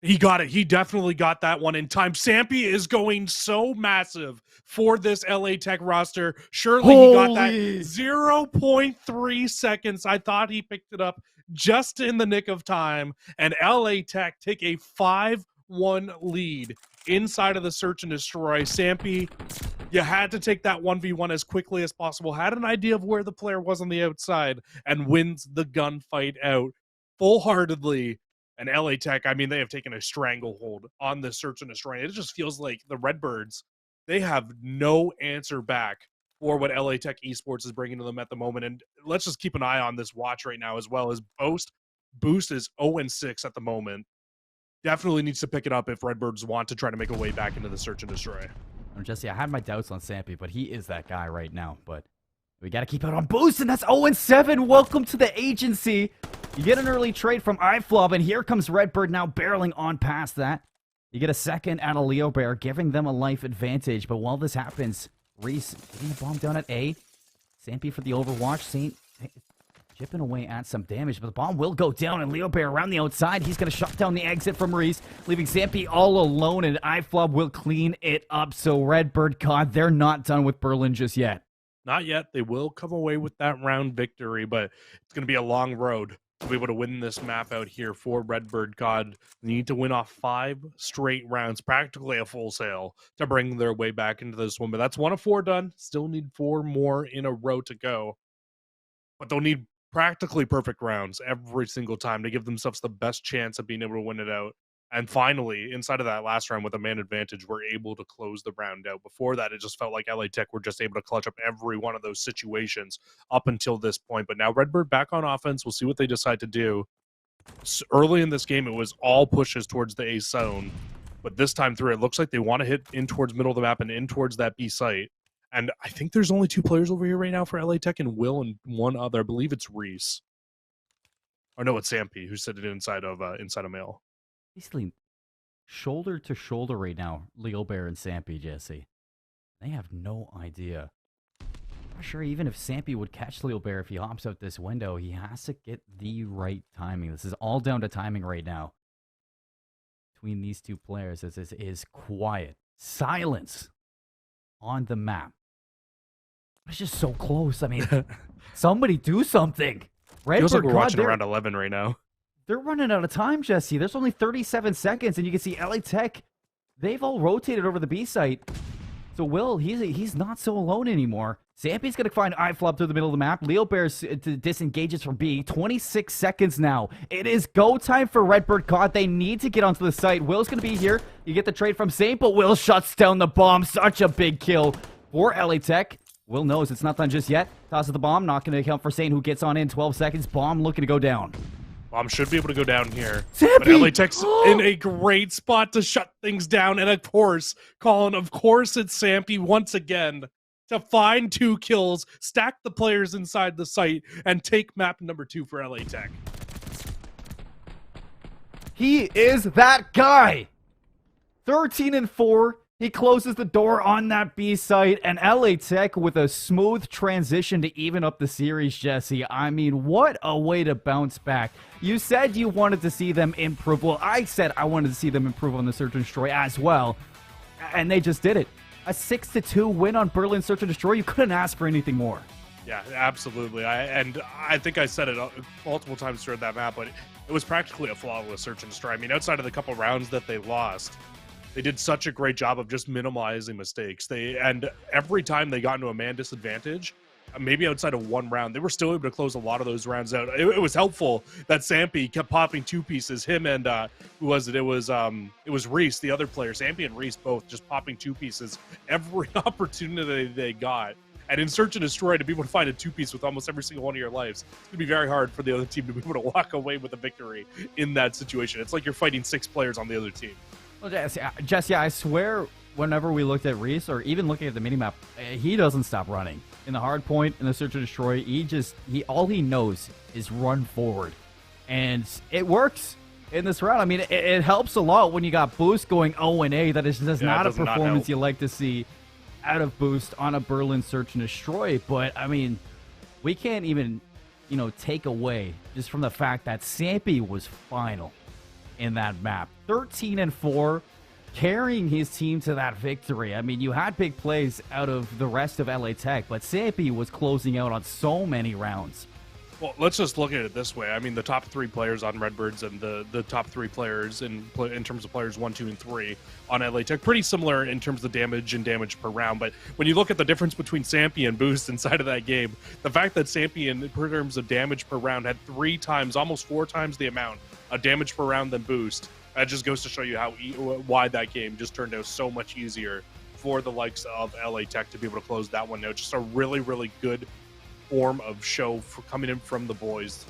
He got it. He definitely got that one in time. Sampy is going so massive for this LA Tech roster. Surely he got that 0.3 seconds. I thought he picked it up just in the nick of time. And LA Tech take a 5-1 lead inside of the search and destroy. Sampy, you had to take that 1v1 as quickly as possible. Had an idea of where the player was on the outside and wins the gunfight out. full-heartedly. And LA Tech, I mean, they have taken a stranglehold on the search and destroy. It just feels like the Redbirds, they have no answer back for what LA Tech Esports is bringing to them at the moment. And let's just keep an eye on this watch right now as well as Boost is 0-6 at the moment. Definitely needs to pick it up if Redbirds want to try to make a way back into the search and destroy.
Jesse, I had my doubts on Sampy, but he is that guy right now. But we got to keep out on Boost, and that's 0-7. Welcome to the agency. You get an early trade from iFlob, and here comes Redbird now barreling on past that. You get a second out of Leo Bear, giving them a life advantage. But while this happens, Reese getting the bomb down at A. Sampy for the overwatch. Saint chipping away at some damage, but the bomb will go down, and Leo Bear around the outside. He's going to shut down the exit from Reese, leaving Sampy all alone, and iFlob will clean it up. So Redbird COD, they're not done with Berlin just yet.
Not yet. They will come away with that round victory, but it's going to be a long road to be able to win this map out here for Redbird COD. They need to win off 5 straight rounds, practically a full sale, to bring their way back into this one. But that's 1 of 4 done. Still need 4 more in a row to go. But they'll need practically perfect rounds every single time to give themselves the best chance of being able to win it out. And finally, inside of that last round with a man advantage, we're able to close the round out. Before that, it just felt like LA Tech were just able to clutch up every one of those situations up until this point. But now Redbird back on offense. We'll see what they decide to do. Early in this game, it was all pushes towards the A zone. But this time through, it looks like they want to hit in towards middle of the map and in towards that B site. And I think there's only 2 players over here right now for LA Tech, and Will and one other. I believe it's Reese. Or no, it's Sampy who's sitting inside of Mail.
Basically, shoulder to shoulder right now, Leo Bear and Sampy, Jesse. They have no idea. I'm not sure even if Sampy would catch Leo Bear if he hops out this window. He has to get the right timing. This is all down to timing right now between these 2 players, as this is quiet. Silence on the map. It's just so close. I mean, somebody do something. Redbird,
feels like we're watching around 11 right now.
They're running out of time, Jesse. There's only 37 seconds, and you can see LA Tech, they've all rotated over the B site. So Will, he's not so alone anymore. Sampy's going to find iFlop through the middle of the map. Leo Bear disengages from B. 26 seconds now. It is go time for Redbird COD. They need to get onto the site. Will's going to be here. You get the trade from Saint, but Will shuts down the bomb. Such a big kill for LA Tech. Will knows it's not done just yet. Tosses the bomb. Not going to account for Saint, who gets on in 12 seconds. Bomb looking to go down.
Bomb should be able to go down here.
Sampy!
But LA Tech's in a great spot to shut things down. And of course, Colin, of course it's Sampy once again to find 2 kills, stack the players inside the site, and take map number 2 for LA Tech.
He is that guy. 13-4. He closes the door on that B site, and LA Tech with a smooth transition to even up the series, Jesse. I mean, what a way to bounce back. You said you wanted to see them improve. Well, I said I wanted to see them improve on the Search and Destroy as well, and they just did it. A 6-2 win on Berlin Search and Destroy. You couldn't ask for anything more.
Yeah, absolutely. I think I said it multiple times during that map, but it was practically a flawless Search and Destroy. I mean, outside of the couple rounds that they lost, they did such a great job of just minimizing mistakes. And every time they got into a man disadvantage, maybe outside of 1 round, they were still able to close a lot of those rounds out. It was helpful that Sampy kept popping 2 pieces. Him and who was it? It was Reese, the other player. Sampy and Reese both just popping 2 pieces every opportunity they got. And in Search and Destroy, to be able to find a 2-piece with almost every single one of your lives, it's going to be very hard for the other team to be able to walk away with a victory in that situation. It's like you're fighting 6 players on the other team.
Well, Jesse, I swear, whenever we looked at Reese, or even looking at the minimap, he doesn't stop running. In the hard point, in the Search and Destroy, all he knows is run forward. And it works in this round. I mean, it helps a lot when you got Boost going 0-A. That is just not a performance you like to see out of Boost on a Berlin Search and Destroy. But, I mean, we can't even, take away just from the fact that Sampy was final in that map. 13-4, carrying his team to that victory. I mean, you had big plays out of the rest of LA Tech, but Sampy was closing out on so many rounds.
Well, let's just look at it this way. I mean, the top 3 players on Redbirds and the top 3 players in terms of players 1, 2, and 3 on LA Tech, pretty similar in terms of damage and damage per round. But when you look at the difference between Sampy and Boost inside of that game, the fact that Sampy, in terms of damage per round, had 3 times, almost 4 times the amount of damage per round than Boost, that just goes to show you how why that game just turned out so much easier for the likes of LA Tech to be able to close that one out. Just a really, really good form of show for coming in from the boys.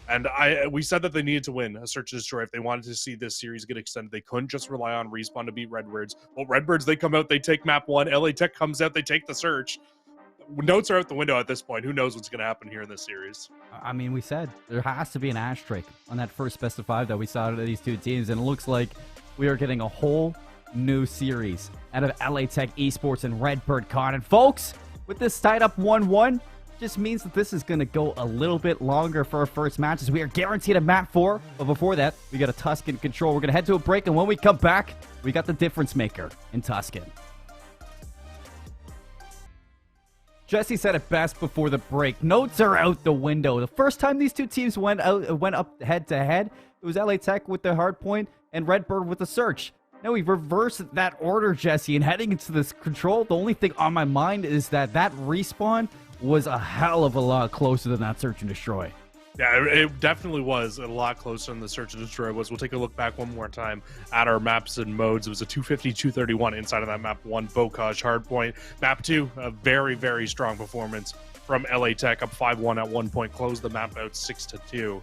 And we said that they needed to win a search and destroy if they wanted to see this series get extended. They couldn't just rely on Respawn to beat Redbirds. Well, Redbirds, they come out, they take map 1. LA Tech comes out, they take the search. Notes are out the window at this point. Who knows what's going to happen here in this series?
I mean, we said there has to be an asterisk on that first best of 5 that we saw out of these 2 teams, and it looks like we are getting a whole new series out of LA Tech Esports and Redbird COD. And folks, with this tied up 1-1, just means that this is going to go a little bit longer for our first matches. We are guaranteed a map 4, but before that, we got a Tuscan control. We're going to head to a break, and when we come back, we got the difference maker in Tuscan. Jesse said it best before the break. Notes are out the window. The first time these 2 teams went up head-to-head, it was LA Tech with the hard point and Redbird with the search. Now we've reversed that order, Jesse, and heading into this control, the only thing on my mind is that respawn was a hell of a lot closer than that search and destroy.
Yeah, it definitely was a lot closer than the search and destroy was. We'll take a look back one more time at our maps and modes. It was a 250-231 inside of that map 1, Bocage hardpoint. Map 2, a very, very strong performance from LA Tech, up 5-1 at one point, closed the map out 6-2.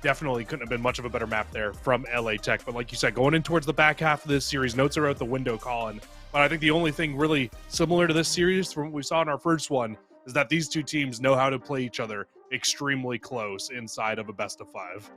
Definitely couldn't have been much of a better map there from LA Tech. But like you said, going in towards the back half of this series, notes are out the window, Colin. But I think the only thing really similar to this series from what we saw in our first one is that these 2 teams know how to play each other extremely close inside of a best of 5.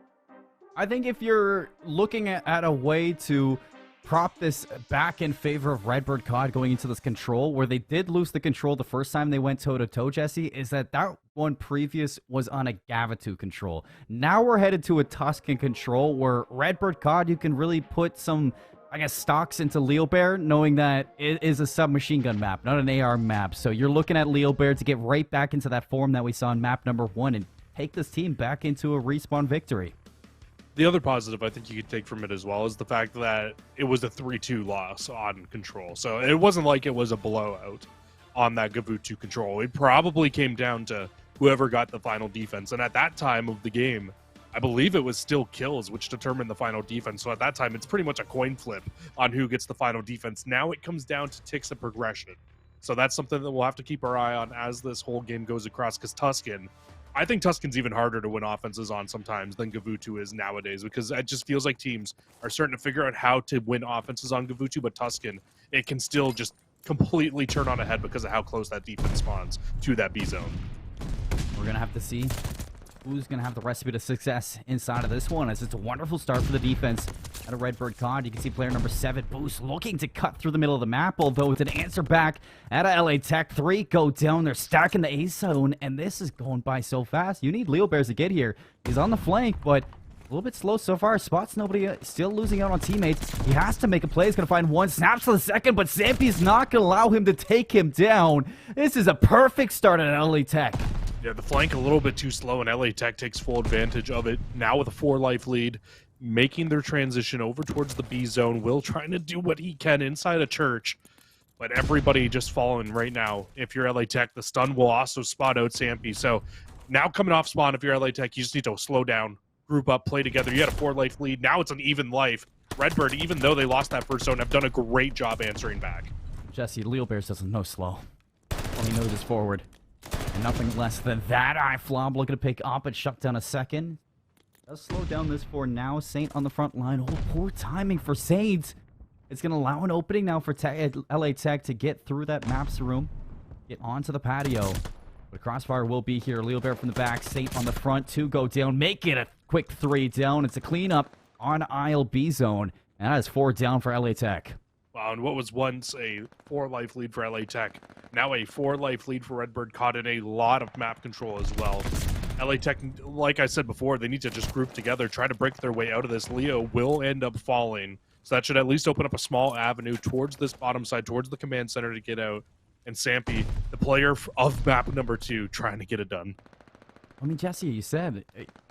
I think if you're looking at a way to prop this back in favor of Redbird COD going into this control, where they did lose the control the first time they went toe-to-toe, Jesse, is that one previous was on a Gavitu control. Now we're headed to a Tuscan control where Redbird COD, you can really put some, I guess, stocks into Leo Bear, knowing that it is a submachine gun map, not an AR map. So you're looking at Leo Bear to get right back into that form that we saw in map number 1 and take this team back into a respawn victory.
The other positive I think you could take from it as well is the fact that it was a 3-2 loss on control. So it wasn't like it was a blowout on that Gavutu control. It probably came down to whoever got the final defense. And at that time of the game, I believe it was still kills which determined the final defense. So at that time, it's pretty much a coin flip on who gets the final defense. Now it comes down to ticks of progression. So that's something that we'll have to keep our eye on as this whole game goes across, because Tuscan, I think Tuscan's even harder to win offenses on sometimes than Gavutu is nowadays, because it just feels like teams are starting to figure out how to win offenses on Gavutu, but Tuscan, it can still just completely turn on a head because of how close that defense spawns to that B zone.
We're going to have to see who's going to have the recipe to success inside of this one, as it's a wonderful start for the defense at a Redbird COD. You can see player number 7, Boost, looking to cut through the middle of the map, although with an answer back at a LA Tech. 3 go down. They're stacking the A zone, and this is going by so fast. You need Leo Bears to get here. He's on the flank, but a little bit slow so far. Spots nobody, still losing out on teammates. He has to make a play. He's going to find one. Snaps to the second, but Sampy's not going to allow him to take him down. This is a perfect start at LA Tech.
Yeah, the flank a little bit too slow, and LA Tech takes full advantage of it. Now with a 4-life lead, making their transition over towards the B zone. Will trying to do what he can inside a church, but everybody just falling right now. If you're LA Tech, the stun will also spot out Sampy. So now coming off spawn, if you're LA Tech, you just need to slow down, group up, play together. You had a 4-life lead. Now it's an even life. Redbird, even though they lost that first zone, have done a great job answering back.
Jesse, Leo Bears doesn't know slow. All he knows is forward. And nothing less than that. iFlob looking to pick up and shut down a second. Does slow down this for now. Saint on the front line. Oh, poor timing for Saint. It's going to allow an opening now for LA Tech to get through that maps room. Get onto the patio. But Crossfire will be here. Leo Bear from the back. Saint on the front. 2 go down. Make it a quick 3 down. It's a cleanup on aisle B zone. And that is 4 down for LA Tech.
Wow, and what was once a 4-life lead for LA Tech, now a 4-life lead for Redbird, caught in a lot of map control as well. LA Tech, like I said before, they need to just group together, try to break their way out of this. Leo will end up falling, so that should at least open up a small avenue towards this bottom side, towards the command center to get out. And Sampy, the player of map number 2, trying to get it done.
I mean, Jesse, you said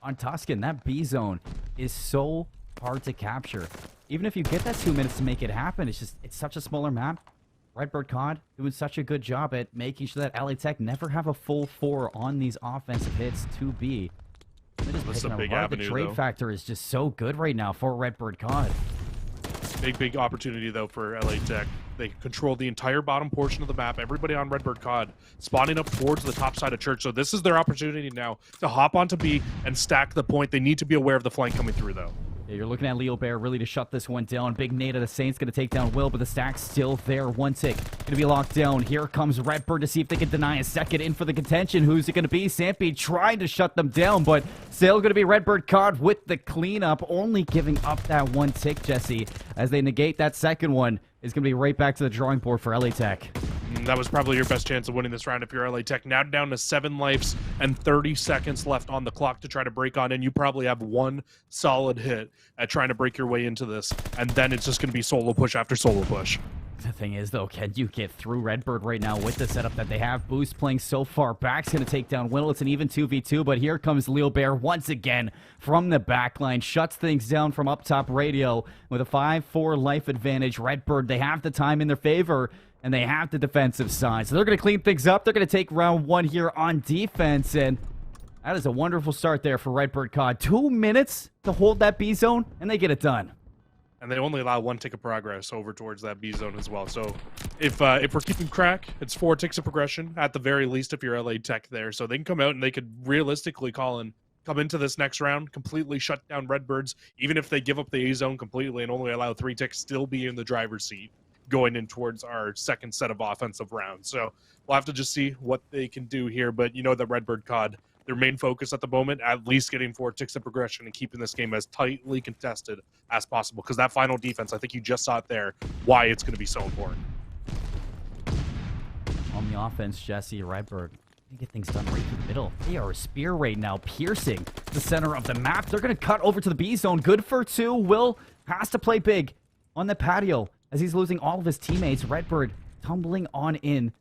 on Tuscan, that B zone is so hard to capture. Even if you get that 2 minutes to make it happen, it's such a smaller map. Redbird COD doing such a good job at making sure that LA Tech never have a full 4 on these offensive hits to B.
That's a big avenue,
the trade
though.
factor is just so good right now for Redbird COD.
Big opportunity, though, for LA Tech. They control the entire bottom portion of the map. Everybody on Redbird COD spawning up towards the top side of Church. So this is their opportunity now to hop onto B and stack the point. They need to be aware of the flank coming through, though.
Yeah, you're looking at Leo Bear really to shut this one down. Big nade of the Saints going to take down Will, but the stack's still there. One tick going to be locked down. Here comes Redbird to see if they can deny a second in for the contention. Who's it going to be? Sampy trying to shut them down, but still going to be Redbird COD with the cleanup, only giving up that one tick, Jesse. As they negate that second one, is going to be right back to the drawing board for LA Tech.
That was probably your best chance of winning this round if you're LA Tech. Now down to 7 lives and 30 seconds left on the clock to try to break on in. You probably have one solid hit at trying to break your way into this, and then it's just going to be solo push after solo push.
The thing is, though, can you get through Redbird right now with the setup that they have? Boost playing so far back's going to take down Will. It's an even 2v2, but here comes Leo Bear once again from the backline. Shuts things down from up top radio with a 5-4 life advantage. Redbird, they have the time in their favor, and they have the defensive side. So they're going to clean things up. They're going to take round 1 here on defense, and that is a wonderful start there for Redbird COD. 2 minutes to hold that B zone, and they get it done.
And they only allow 1 tick of progress over towards that B zone as well. So if we're keeping track, it's 4 ticks of progression at the very least if you're LA Tech there. So they can come out and they could realistically come into this next round, completely shut down Redbirds, even if they give up the A zone completely and only allow 3 ticks, still be in the driver's seat going in towards our second set of offensive rounds. So we'll have to just see what they can do here. But you know that Redbird COD, their main focus at the moment, at least getting 4 ticks of progression and keeping this game as tightly contested as possible. Because that final defense, I think you just saw it there, why it's going to be so important.
On the offense, Jesse, Redbird, they get things done right through the middle. They are a spear right now, piercing the center of the map. They're going to cut over to the B zone. Good for 2. Will has to play big on the patio as he's losing all of his teammates. Redbird tumbling on in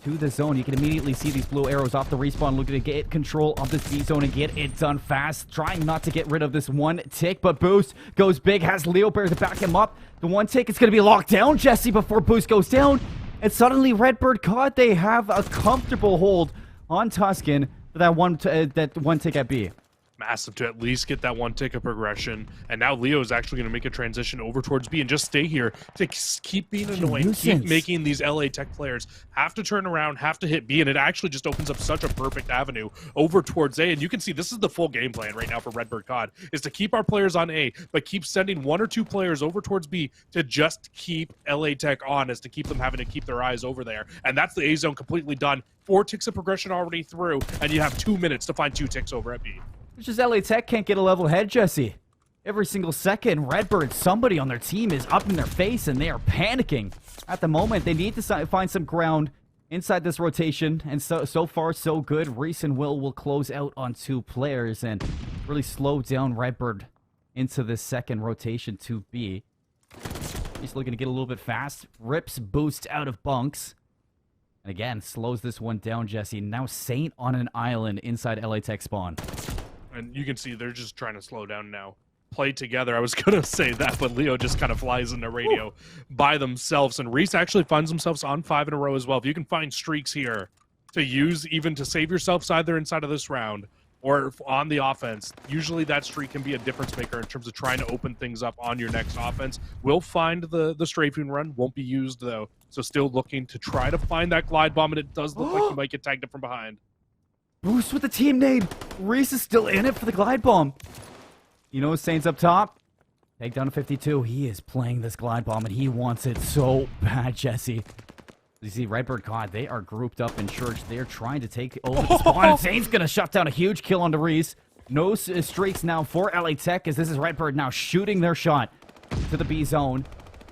to the zone. You can immediately see these blue arrows off the respawn, looking to get control of this B zone and get it done fast. Trying not to get rid of this 1 tick, but Boost goes big, has Leo Bear to back him up. The 1 tick is going to be locked down, Jesse, before Boost goes down. And suddenly Redbird COD, they have a comfortable hold on Tuscan for that one tick at B.
Massive to at least get that 1 tick of progression. And now Leo is actually going to make a transition over towards B and just stay here to keep being annoying, keep making these LA Tech players have to turn around, have to hit B, and it actually just opens up such a perfect avenue over towards A. And you can see this is the full game plan right now for Redbird COD, is to keep our players on A, but keep sending 1 or 2 players over towards B to just keep LA Tech on, as to keep them having to keep their eyes over there. And that's the A zone completely done. 4 ticks of progression already through, and you have 2 minutes to find 2 ticks over at B.
It's just LA Tech can't get a level head, Jesse. Every single second, Redbird, somebody on their team is up in their face, and they are panicking. At the moment, they need to find some ground inside this rotation, and so far, so good. Reese and Will close out on 2 players and really slow down Redbird into this second rotation to B. He's looking to get a little bit fast. Rips Boost out of bunks. And again, slows this one down, Jesse. Now Saint on an island inside LA Tech spawn.
And you can see they're just trying to slow down now. Play together. I was going to say that, but Leo just kind of flies into radio by themselves. And Reese actually finds themselves on 5 in a row as well. If you can find streaks here to use even to save yourselves either inside of this round or on the offense, usually that streak can be a difference maker in terms of trying to open things up on your next offense. We'll find the strafing run. Won't be used, though. So still looking to try to find that glide bomb, and it does look like you might get tagged up from behind.
Boost with the team nade. Reese is still in it for the glide bomb. You know, Saints up top. Take down to 52. He is playing this glide bomb, and he wants it so bad, Jesse. You see, Redbird COD, they are grouped up in church. They're trying to take over the spawn. Saints going to shut down a huge kill onto Reese. No streaks now for LA Tech, as this is Redbird now shooting their shot to the B zone.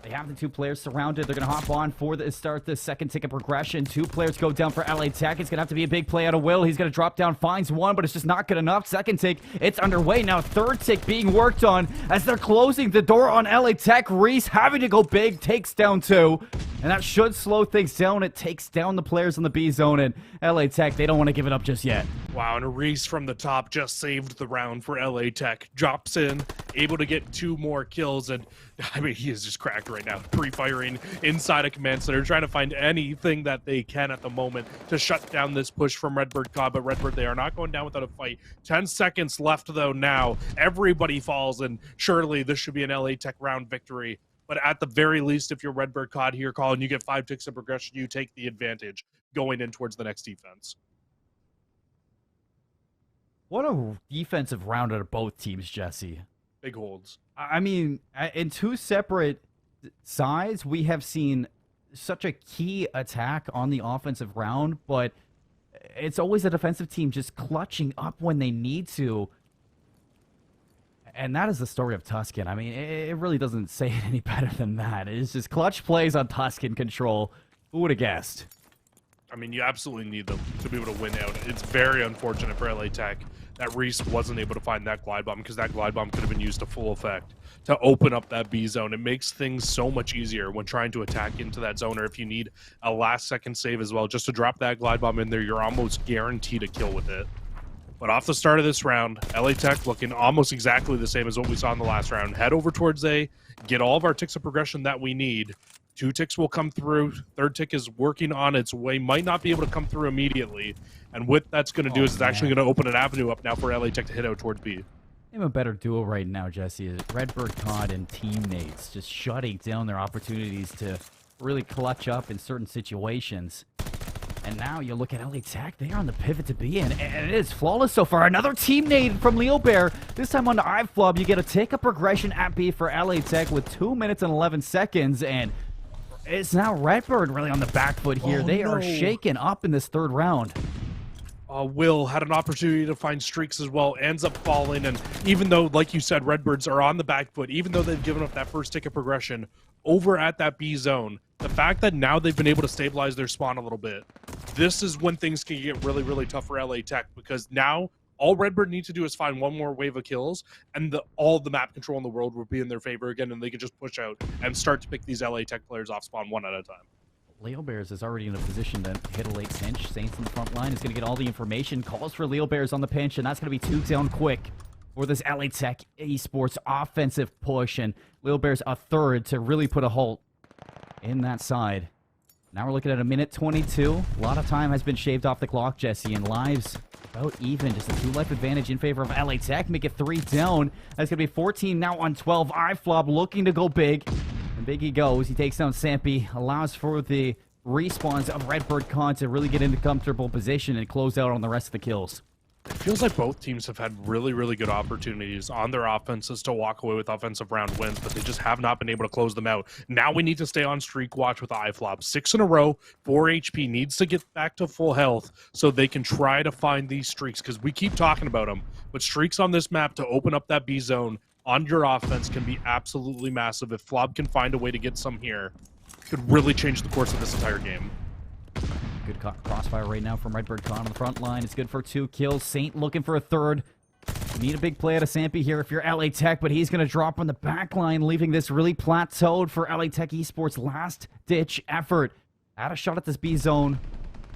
They have the 2 players surrounded. They're going to hop on for the start the second tick of progression. 2 players go down for LA Tech. It's going to have to be a big play out of Will. He's going to drop down, finds 1, but it's just not good enough. Second tick, it's underway. Now 3rd tick being worked on as they're closing the door on LA Tech. Reese having to go big, takes down 2. And that should slow things down. It takes down the players in the B zone, and LA Tech, they don't want to give it up just yet.
Wow, and a Reese from the top just saved the round for LA Tech. Drops in, able to get 2 more kills, and I mean, he is just cracked right now. Pre-firing inside a command center, trying to find anything that they can at the moment to shut down this push from Redbird COD, but Redbird, they are not going down without a fight. 10 seconds left, though, now. Everybody falls, and surely this should be an LA Tech round victory. But at the very least, if you're Redbird COD here, Colin, you get 5 ticks of progression, you take the advantage going in towards the next defense.
What a defensive round out of both teams, Jesse.
Big holds.
I mean, in 2 separate sides, we have seen such a key attack on the offensive round, but it's always a defensive team just clutching up when they need to. And that is the story of Tuscan. I mean, it really doesn't say it any better than that. It's just clutch plays on Tuscan control. Who would have guessed?
I mean, you absolutely need them to be able to win out. It's very unfortunate for LA Tech that Reese wasn't able to find that glide bomb, because that glide bomb could have been used to full effect to open up that B zone. It makes things so much easier when trying to attack into that zone, or if you need a last-second save as well. Just to drop that glide bomb in there, you're almost guaranteed a kill with it. But off the start of this round, LA Tech looking almost exactly the same as what we saw in the last round. Head over towards A, get all of our ticks of progression that we need. 2 ticks will come through. 3rd tick is working on its way. Might not be able to come through immediately. And what that's going to do is it's actually going to open an avenue up now for LA Tech to hit out towards B.
Name a better duo right now, Jesse, is Redbird COD and teammates, just shutting down their opportunities to really clutch up in certain situations. And now you look at LA Tech, they are on the pivot to be in, and it is flawless so far. Another team nade from Leo Bear. This time on the iFlub, you get a take-up progression at B for LA Tech with 2 minutes and 11 seconds, and it's now Redbird really on the back foot here. They are shaken up in this 3rd round.
Will had an opportunity to find streaks as well, ends up falling, and even though, like you said, Redbirds are on the back foot, even though they've given up that first tick of progression over at that B zone, the fact that now they've been able to stabilize their spawn a little bit, this is when things can get really, really tough for LA Tech, because now all Redbird needs to do is find 1 more wave of kills, and all the map control in the world will be in their favor again, and they can just push out and start to pick these LA Tech players off spawn 1 at a time.
Leo Bears is already in a position to hit a late pinch. Saints in the front line is going to get all the information. Calls for Leo Bears on the pinch, and that's going to be 2 down quick for this LA Tech Esports offensive push. And Leo Bears a 3rd to really put a halt in that side. Now we're looking at 1:22. A lot of time has been shaved off the clock, Jesse, and lives about even. Just a 2 life advantage in favor of LA Tech. Make it 3 down. That's going to be 14 now on 12. iFlop looking to go big. And big he goes. He takes down Sampy. Allows for the respawns of Redbird COD to really get into comfortable position and close out on the rest of the kills.
It feels like both teams have had really, really good opportunities on their offenses to walk away with offensive round wins, but they just have not been able to close them out. Now we need to stay on streak watch with iFlop. 6 in a row, 4 HP, needs to get back to full health so they can try to find these streaks, because we keep talking about them, but streaks on this map to open up that B zone on your offense can be absolutely massive. If Flob can find a way to get some here, it could really change the course of this entire game.
Good crossfire right now from Redbird COD on the front line. It's good for 2 kills. Saint looking for a 3rd. You need a big play out of Sampy here if you're LA Tech, but he's going to drop on the back line, leaving this really plateaued for LA Tech Esports' last-ditch effort. Had a shot at this B zone.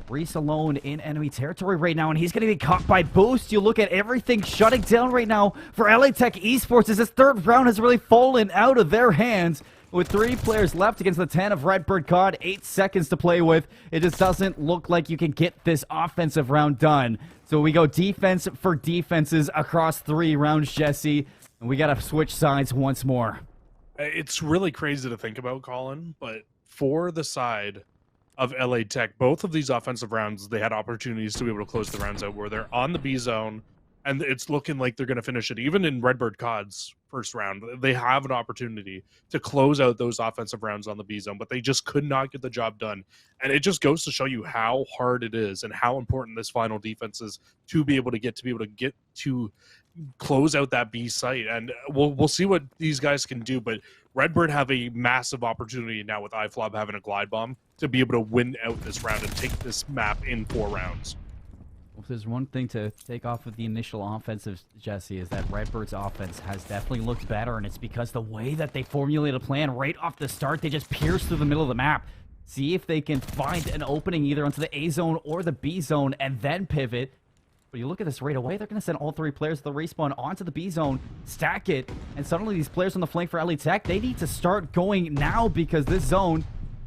Reese alone in enemy territory right now, and he's going to be caught by Boost. You look at everything shutting down right now for LA Tech Esports as this 3rd round has really fallen out of their hands. With 3 players left against the 10 of Redbird COD, 8 seconds to play with. It just doesn't look like you can get this offensive round done. So we go defense for defenses across 3 rounds, Jesse. And we got to switch sides once more.
It's really crazy to think about, Colin, but for the side of LA Tech, both of these offensive rounds, they had opportunities to be able to close the rounds out where they're on the B zone, and it's looking like they're going to finish it. Even in Redbird COD's first round, they have an opportunity to close out those offensive rounds on the B zone, but they just could not get the job done. And it just goes to show you how hard it is and how important this final defense is to be able to get to close out that B site. And we'll see what these guys can do, but Redbird have a massive opportunity now with iFlob having a glide bomb to be able to win out this round and take this map in 4 rounds.
Well, if there's one thing to take off of the initial offensive, Jesse, is that Redbird's offense has definitely looked better, and it's because the way that they formulate a plan right off the start, they just pierce through the middle of the map. see if they can find an opening either onto the A zone or the B zone and then pivot. But you look at this right away, they're going to send all 3 players of the respawn onto the B zone, stack it, and suddenly these players on the flank for LA Tech, they need to start going now because this zone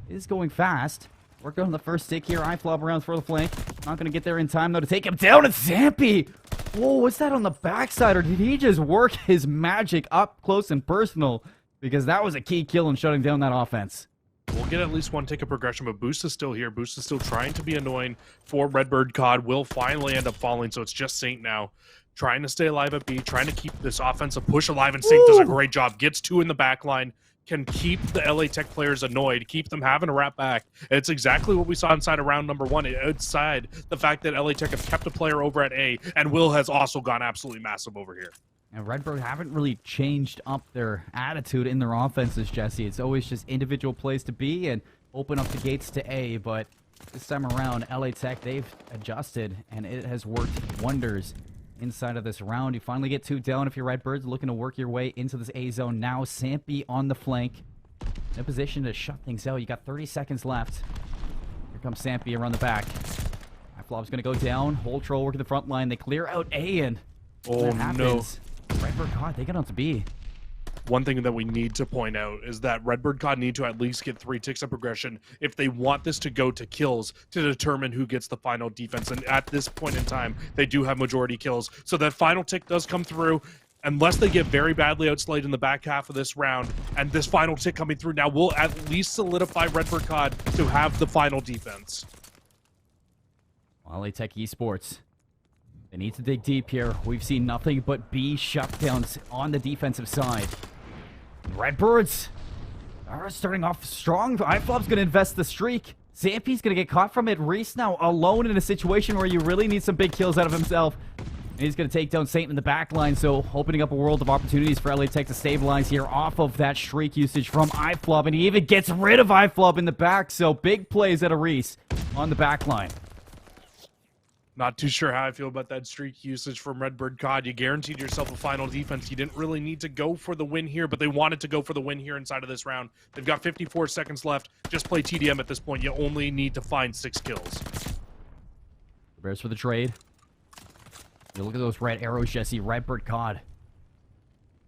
is going fast. Working on the first stick here, iFlop around for the flank. Not going to get there in time, though, to take him down. And Zampy! Whoa, what's that on the backside? Or did he just work his magic up close and personal? Because that was a key kill in shutting down that offense.
We'll get at least one tick of progression, but Boost is still here. Boost is still trying to be annoying for Redbird. COD will finally end up falling, so it's just Saint now. Trying to stay alive at B, trying to keep this offensive push alive, and Saint does a great job. Gets 2 in the back line, can keep the LA Tech players annoyed, keep them having to wrap back. It's exactly what we saw inside of round number 1, outside the fact that LA Tech have kept a player over at A, and Will has also gone absolutely massive over here.
And Redbird haven't really changed up their attitude in their offenses, Jesse. It's always just individual plays to B and open up the gates to A. But this time around, LA Tech, they've adjusted, and it has worked wonders inside of this round. You finally get 2 down if you're Redbirds, looking to work your way into this A zone. Now, Sampy on the flank, in a position to shut things out. You got 30 seconds left. Here comes Sampy around the back. iFlop's going to go down. Hold Troll working the front line. They clear out A, and
oh no.
Redbird COD, they get on to B.
One thing that we need to point out is that Redbird COD need to at least get 3 ticks of progression if they want this to go to kills to determine who gets the final defense. And at this point in time, they do have majority kills. So that final tick does come through. Unless they get very badly outslayed in the back half of this round, and this final tick coming through now will at least solidify Redbird COD to have the final defense.
LA Tech Esports, they need to dig deep here. We've seen nothing but B shutdowns on the defensive side. Redbirds are starting off strong. iFlop's going to invest the streak. Zampy's going to get caught from it. Reese now alone in a situation where you really need some big kills out of himself. And he's going to take down Saint in the back line, so opening up a world of opportunities for LA Tech to stabilize here off of that streak usage from iFlop. And he even gets rid of iFlop in the back, so big plays out of Reese on the back line.
Not too sure how I feel about that streak usage from Redbird COD. You guaranteed yourself a final defense. You didn't really need to go for the win here, but they wanted to go for the win here inside of this round. They've got 54 seconds left. Just play TDM at this point. You only need to find 6 kills.
Bears for the trade. You look at those red arrows, Jesse. Redbird COD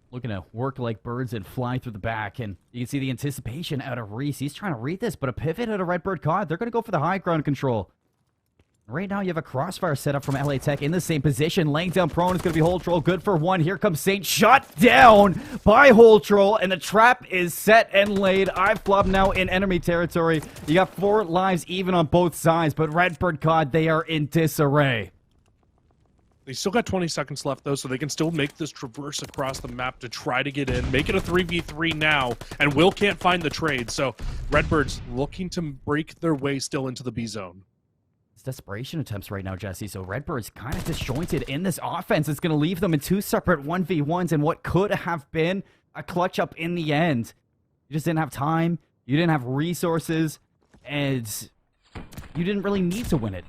looking to work like birds and fly through the back. And you can see the anticipation out of Reese. He's trying to read this, but a pivot out of Redbird COD. They're going to go for the high ground control. Right now, you have a crossfire set up from LA Tech in the same position. Laying down prone is going to be Hold Troll. Good for 1. Here comes Saint. Shot down by Hold Troll. And the trap is set and laid. iFlop now in enemy territory. You got 4 lives even on both sides. But Redbird COD, they are in disarray.
They still got 20 seconds left, though, so they can still make this traverse across the map to try to get in. Make it a 3v3 now, and Will can't find the trade. So Redbird's looking to break their way still into the B zone.
Desperation attempts right now, Jesse. So Redbird's kind of disjointed in this offense. It's going to leave them in 2 separate 1v1s and what could have been a clutch up in the end. You just didn't have time. You didn't have resources. And you didn't really need to win it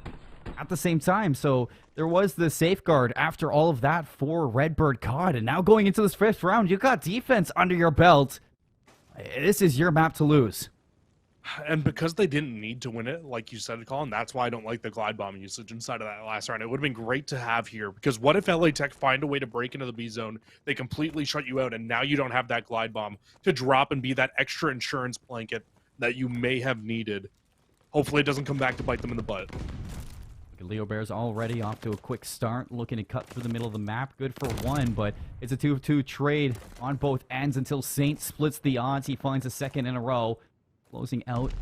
at the same time. So there was the safeguard after all of that for Redbird COD. And now going into this 5th round, you got defense under your belt. This is your map to lose.
And because they didn't need to win it, like you said, Colin, that's why I don't like the glide bomb usage inside of that last round. It would have been great to have here, because what if LA Tech find a way to break into the B zone, they completely shut you out, and now you don't have that glide bomb to drop and be that extra insurance blanket that you may have needed. Hopefully it doesn't come back to bite them in the butt.
Look at Leo Bears already off to a quick start, looking to cut through the middle of the map. Good for 1, but it's a 2-2 trade on both ends until Saint splits the odds. He finds a 2nd in a row. Closing out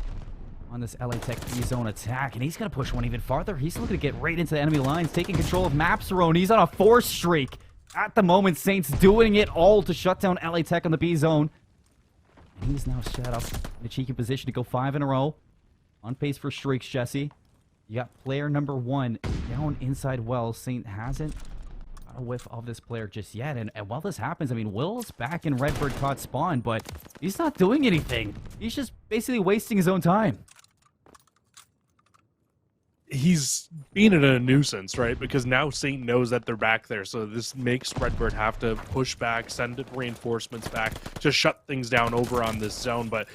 on this LA Tech B-zone attack, and he's going to push 1 even farther. He's looking to get right into the enemy lines, taking control of Mapzone. He's on a 4 streak. At the moment, Saints doing it all to shut down LA Tech on the B-zone. And he's now set up in a cheeky position to go 5 in a row. On pace for streaks, Jesse. You got player number 1 down inside Wells. Saint hasn't got a whiff of this player just yet. And while this happens, I mean, Will's back in Redbird COD spawn, but he's not doing anything. He's just basically wasting his own time.
He's being a nuisance, right? Because now Saint knows that they're back there, so this makes Redbird have to push back, send reinforcements back to shut things down over on this zone. But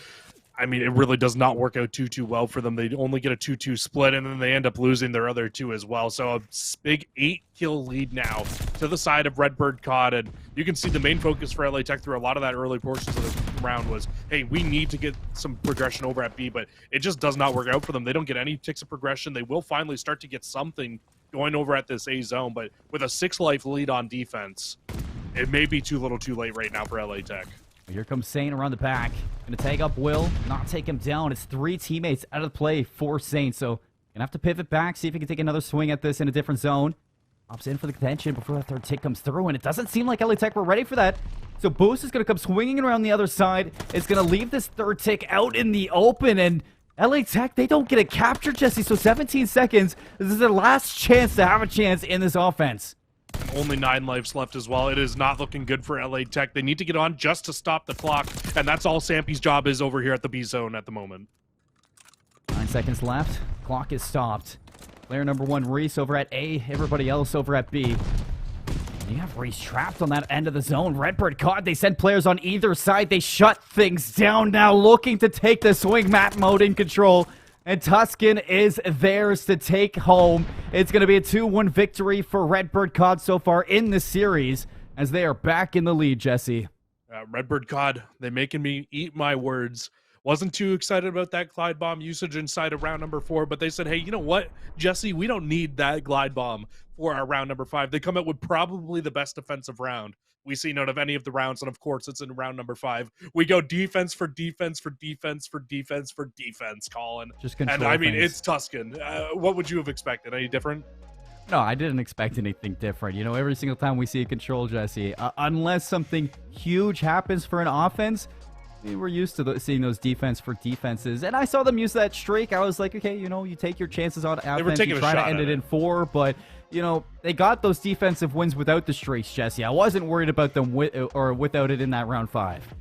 I mean, it really does not work out too well for them. They only get a 2-2 split, and then they end up losing their other two as well. So a big 8-kill lead now to the side of Redbird COD, and you can see the main focus for LA Tech through a lot of that early portions of the round was, hey, we need to get some progression over at B, but it just does not work out for them. They don't get any ticks of progression. They will finally start to get something going over at this A zone, but with a 6-life lead on defense, it may be too little too late right now for LA Tech.
Here comes Saint around the back. Gonna tag up Will, not take him down. It's 3 teammates out of the play for Saint, so gonna have to pivot back, see if he can take another swing at this in a different zone. Opts in for the contention before that third tick comes through, and it doesn't seem like LA Tech were ready for that. So Boost is gonna come swinging around the other side. It's gonna leave this third tick out in the open, and LA Tech, they don't get a capture, Jesse, so 17 seconds. This is their last chance to have a chance in this offense.
Only 9 lives left as well. It is not looking good for LA Tech. They need to get on just to stop the clock, and that's all Sampy's job is over here at the B zone at the moment.
9 seconds left. Clock is stopped. Player number 1, Reese, over at A. Everybody else over at B. You have Reese trapped on that end of the zone. Redbird COD, they send players on either side. They shut things down now, looking to take the swing. Map mode in control. And Tuscan is theirs to take home. It's going to be a 2-1 victory for Redbird COD so far in the series, as they are back in the lead, Jesse.
Redbird COD, they're making me eat my words. Wasn't too excited about that glide bomb usage inside of round number 4, but they said, hey, you know what, Jesse, we don't need that glide bomb for our round number 5. They come out with probably the best defensive round we've seen out of any of the rounds, and of course it's in round number 5. We go defense for defense for defense for defense for defense, Colin.
Just control
and I mean,
things.
it's Tuscan. What would you have expected? Any different?
No, I didn't expect anything different. You know, every single time we see a control, Jesse, unless something huge happens for an offense, we're used to seeing those defense for defenses. And I saw them use that streak. I was like, okay, you know, you take your chances on offense. You try to end it in 4, but, you know, they got those defensive wins without the streaks, Jesse. I wasn't worried about them without it in that round 5.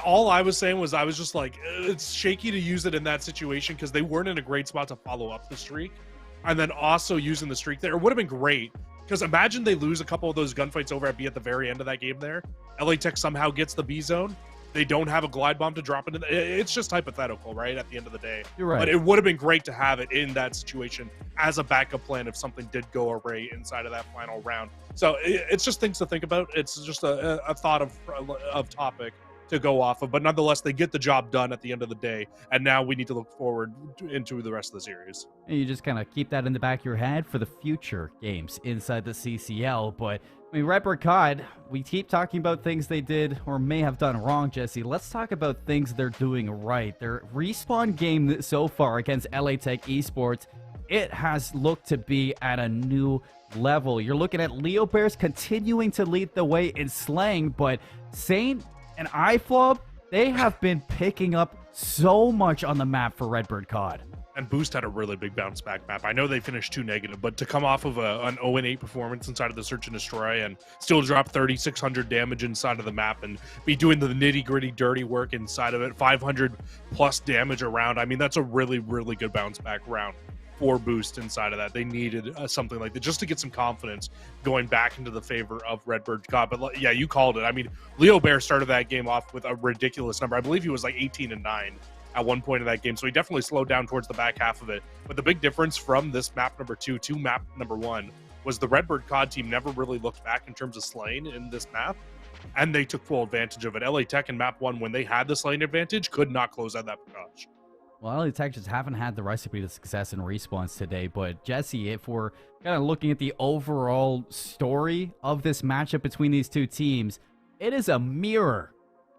All I was saying was I was just like, it's shaky to use it in that situation because they weren't in a great spot to follow up the streak. And then also using the streak there. It would have been great. Because imagine they lose a couple of those gunfights over at B at the very end of that game there. LA Tech somehow gets the B zone. They don't have a glide bomb to drop into. It's just hypothetical, right? At the end of the day.
You're right.
But it would have been great to have it in that situation as a backup plan if something did go awry inside of that final round. So it's just things to think about. It's just a thought of topic to go off of. But nonetheless, they get the job done at the end of the day. And now we need to look forward into the rest of the series.
And you just kind of keep that in the back of your head for the future games inside the CCL. But I mean, Redbird COD, we keep talking about things they did or may have done wrong, Jesse. Let's talk about things they're doing right. Their respawn game so far against LA Tech Esports, it has looked to be at a new level. You're looking at Leo Bears continuing to lead the way in slaying, but Saint and iFlob, they have been picking up so much on the map for Redbird COD.
And Boost had a really big bounce back map. I know they finished 2 negative, but to come off of an 0-8 performance inside of the Search and Destroy and still drop 3,600 damage inside of the map and be doing the nitty gritty dirty work inside of it, 500 plus damage around. I mean, that's a really, really good bounce back round for Boost inside of that. They needed something like that just to get some confidence going back into the favor of Redbird COD. But yeah, you called it. I mean, Leo Bear started that game off with a ridiculous number. I believe he was like 18-9. At one point in that game, so he definitely slowed down towards the back half of it. But the big difference from this map number 2 to map number 1 was the Redbird COD team never really looked back in terms of slaying in this map, and they took full advantage of it. LA Tech in map 1, when they had the slaying advantage, could not close out that barrage.
Well, LA Tech just haven't had the recipe to success in respawns today, but Jesse, if we're kind of looking at the overall story of this matchup between these two teams, it is a mirror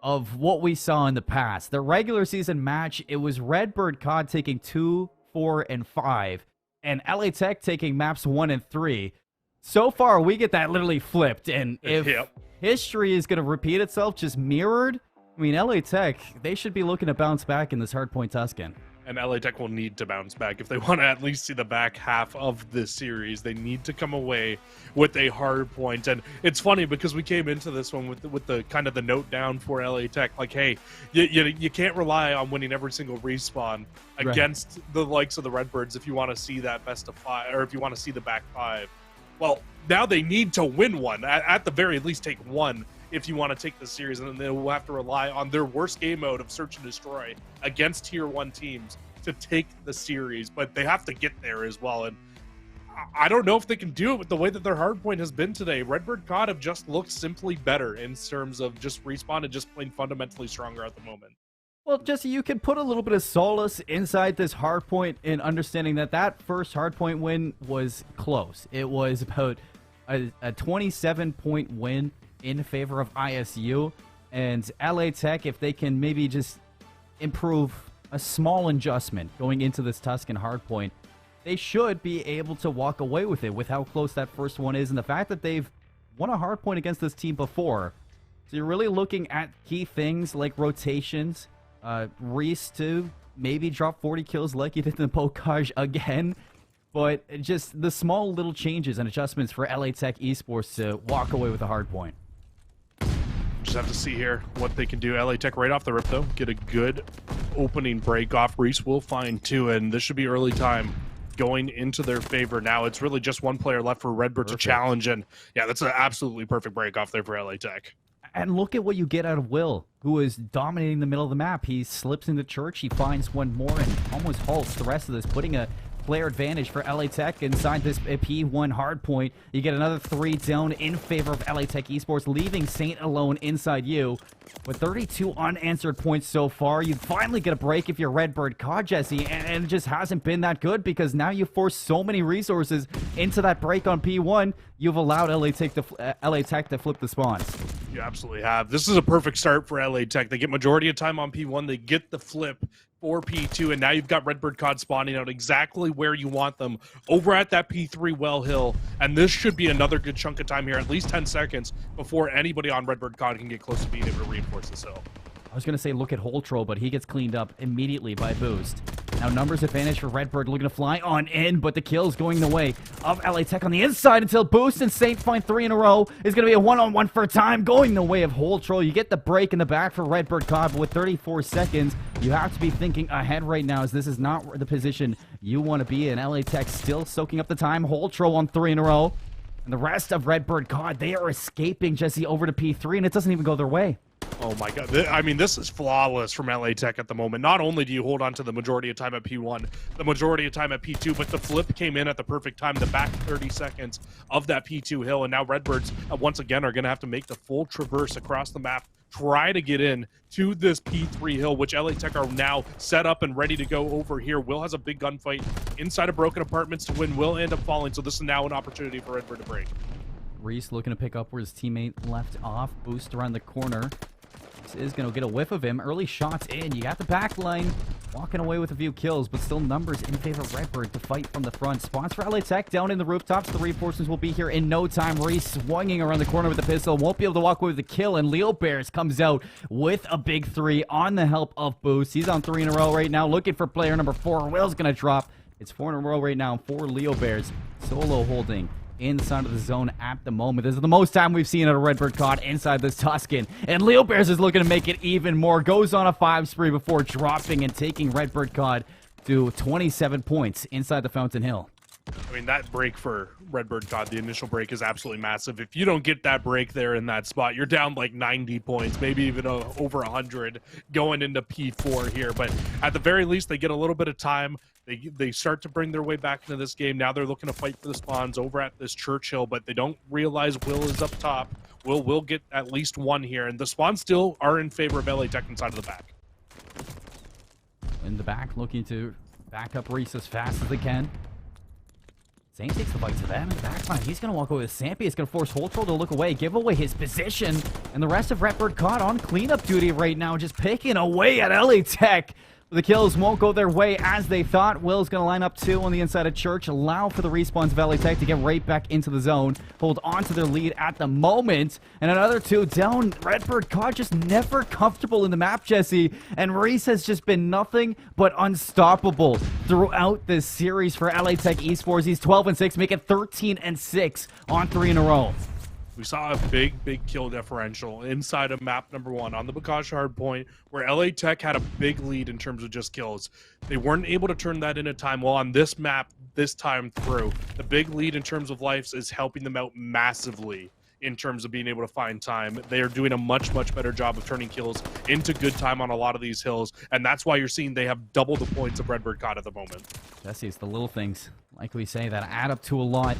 of what we saw in the past. The regular season match, it was Redbird COD taking 2, 4, and 5, and LA Tech taking maps 1 and 3. So far, we get that literally flipped, and if history is going to repeat itself, just mirrored, I mean, LA Tech, they should be looking to bounce back in this hardpoint Tuscan.
And LA Tech will need to bounce back. If they want to at least see the back half of this series, they need to come away with a hard point. And it's funny because we came into this one with the kind of the note down for LA Tech. Like, hey, you can't rely on winning every single respawn against the likes of the Redbirds if you want to see that best of 5, or if you want to see the back 5. Well, now they need to win one, at the very least take one if you want to take the series, and then they will have to rely on their worst game mode of search and destroy against tier 1 teams to take the series, but they have to get there as well. And I don't know if they can do it with the way that their hardpoint has been today. Redbird COD have just looked simply better in terms of just respawn and just playing fundamentally stronger at the moment.
Well, Jesse, you can put a little bit of solace inside this hardpoint in understanding that that first hardpoint win was close. It was about a 27-point win in favor of ISU, and LA Tech, if they can maybe just improve a small adjustment going into this Tuscan hardpoint, they should be able to walk away with it with how close that first one is and the fact that they've won a hardpoint against this team before. So you're really looking at key things like rotations, Reese to maybe drop 40 kills like he did in the Bocage again, but just the small little changes and adjustments for LA Tech Esports to walk away with a hardpoint.
Just have to see here what they can do. LA Tech right off the rip, though, get a good opening break off. Reese will find 2, and this should be early time going into their favor. Now it's really just one player left for Redbird to challenge, and yeah, that's an absolutely perfect break off there for LA Tech.
And look at what you get out of Will, who is dominating the middle of the map. He slips into church, he finds one more, and almost halts the rest of this, putting a player advantage for LA Tech inside this P1 hardpoint. You get another 3 down in favor of LA Tech Esports, leaving Saint alone inside you. With 32 unanswered points so far, you finally get a break if you're Redbird COD, Jesse, and it just hasn't been that good because now you force so many resources into that break on P1, you've allowed LA Tech to flip the spawns.
You absolutely have. This is a perfect start for LA Tech. They get majority of time on P1, they get the flip for P2, and now you've got Redbird COD spawning out exactly where you want them, over at that P3 Well Hill, and this should be another good chunk of time here, at least 10 seconds, before anybody on Redbird COD can get close to being able to reinforce this hill.
I was going to say look at Holtro, but he gets cleaned up immediately by Boost. Now numbers advantage for Redbird, looking to fly on in, but the kill's going the way of LA Tech on the inside until Boost and Saint find 3 in a row. It's going to be a one-on-one for time, going the way of Holtro. You get the break in the back for Redbird COD, but with 34 seconds, you have to be thinking ahead right now, as this is not the position you want to be in. LA Tech still soaking up the time. Holtro on 3 in a row. And the rest of Redbird COD, they are escaping, Jesse, over to P3, and it doesn't even go their way.
Oh my god, I mean, this is flawless from LA Tech at the moment. Not only do you hold on to the majority of time at P1, the majority of time at P2, but the flip came in at the perfect time, the back 30 seconds of that P2 hill, and now Redbirds, once again, are going to have to make the full traverse across the map, try to get in to this P3 hill, which LA Tech are now set up and ready to go over here. Will has a big gunfight inside of Broken Apartments to win. Will end up falling, so this is now an opportunity for Redbird to break.
Reese looking to pick up where his teammate left off. Boost around the corner. This is going to get a whiff of him. Early shots in. You got the back line. Walking away with a few kills, but still numbers in favor of Redbird to fight from the front. Spawns for LA Tech down in the rooftops. The reinforcements will be here in no time. Reese swinging around the corner with the pistol. Won't be able to walk away with the kill, and Leo Bears comes out with a big 3 on the help of Boost. He's on 3 in a row right now, looking for player number 4. Will's going to drop. It's 4 in a row right now for Leo Bears. Solo holding inside of the zone at the moment. This is the most time we've seen out of Redbird COD inside this Tuscan. And Leo Bears is looking to make it even more. Goes on a 5 spree before dropping and taking Redbird COD to 27 points inside the Fountain Hill.
I mean, that break for Redbird COD, the initial break, is absolutely massive. If you don't get that break there in that spot, you're down like 90 points, maybe even over 100 going into P4 here. But at the very least, they get a little bit of time. They start to bring their way back into this game. Now they're looking to fight for the spawns over at this Churchill, but they don't realize Will is up top. Will get at least 1 here, and the spawns still are in favor of LA Tech inside of the back.
In the back, looking to back up Reese as fast as they can. Saint takes the bite to them in the backline. He's going to walk away with Sampy. It's going to force Holtro to look away, give away his position. And the rest of Redbird COD on cleanup duty right now, just picking away at LA Tech. The kills won't go their way as they thought. Will's going to line up 2 on the inside of Church, allow for the respawns of LA Tech to get right back into the zone, hold on to their lead at the moment, and another 2 down. Redbird COD just never comfortable in the map, Jesse, and Reese has just been nothing but unstoppable throughout this series for LA Tech Esports. He's 12-6, making 13-6 on 3 in a row.
We saw a big kill differential inside of map number 1 on the Bakash hardpoint, where LA Tech had a big lead in terms of just kills. They weren't able to turn that into time. Well, on this map, this time through, the big lead in terms of lives is helping them out massively in terms of being able to find time. They are doing a much better job of turning kills into good time on a lot of these hills, and that's why you're seeing they have double the points of Redbird COD at the moment.
Jesse, it's the little things, like we say, that add up to a lot.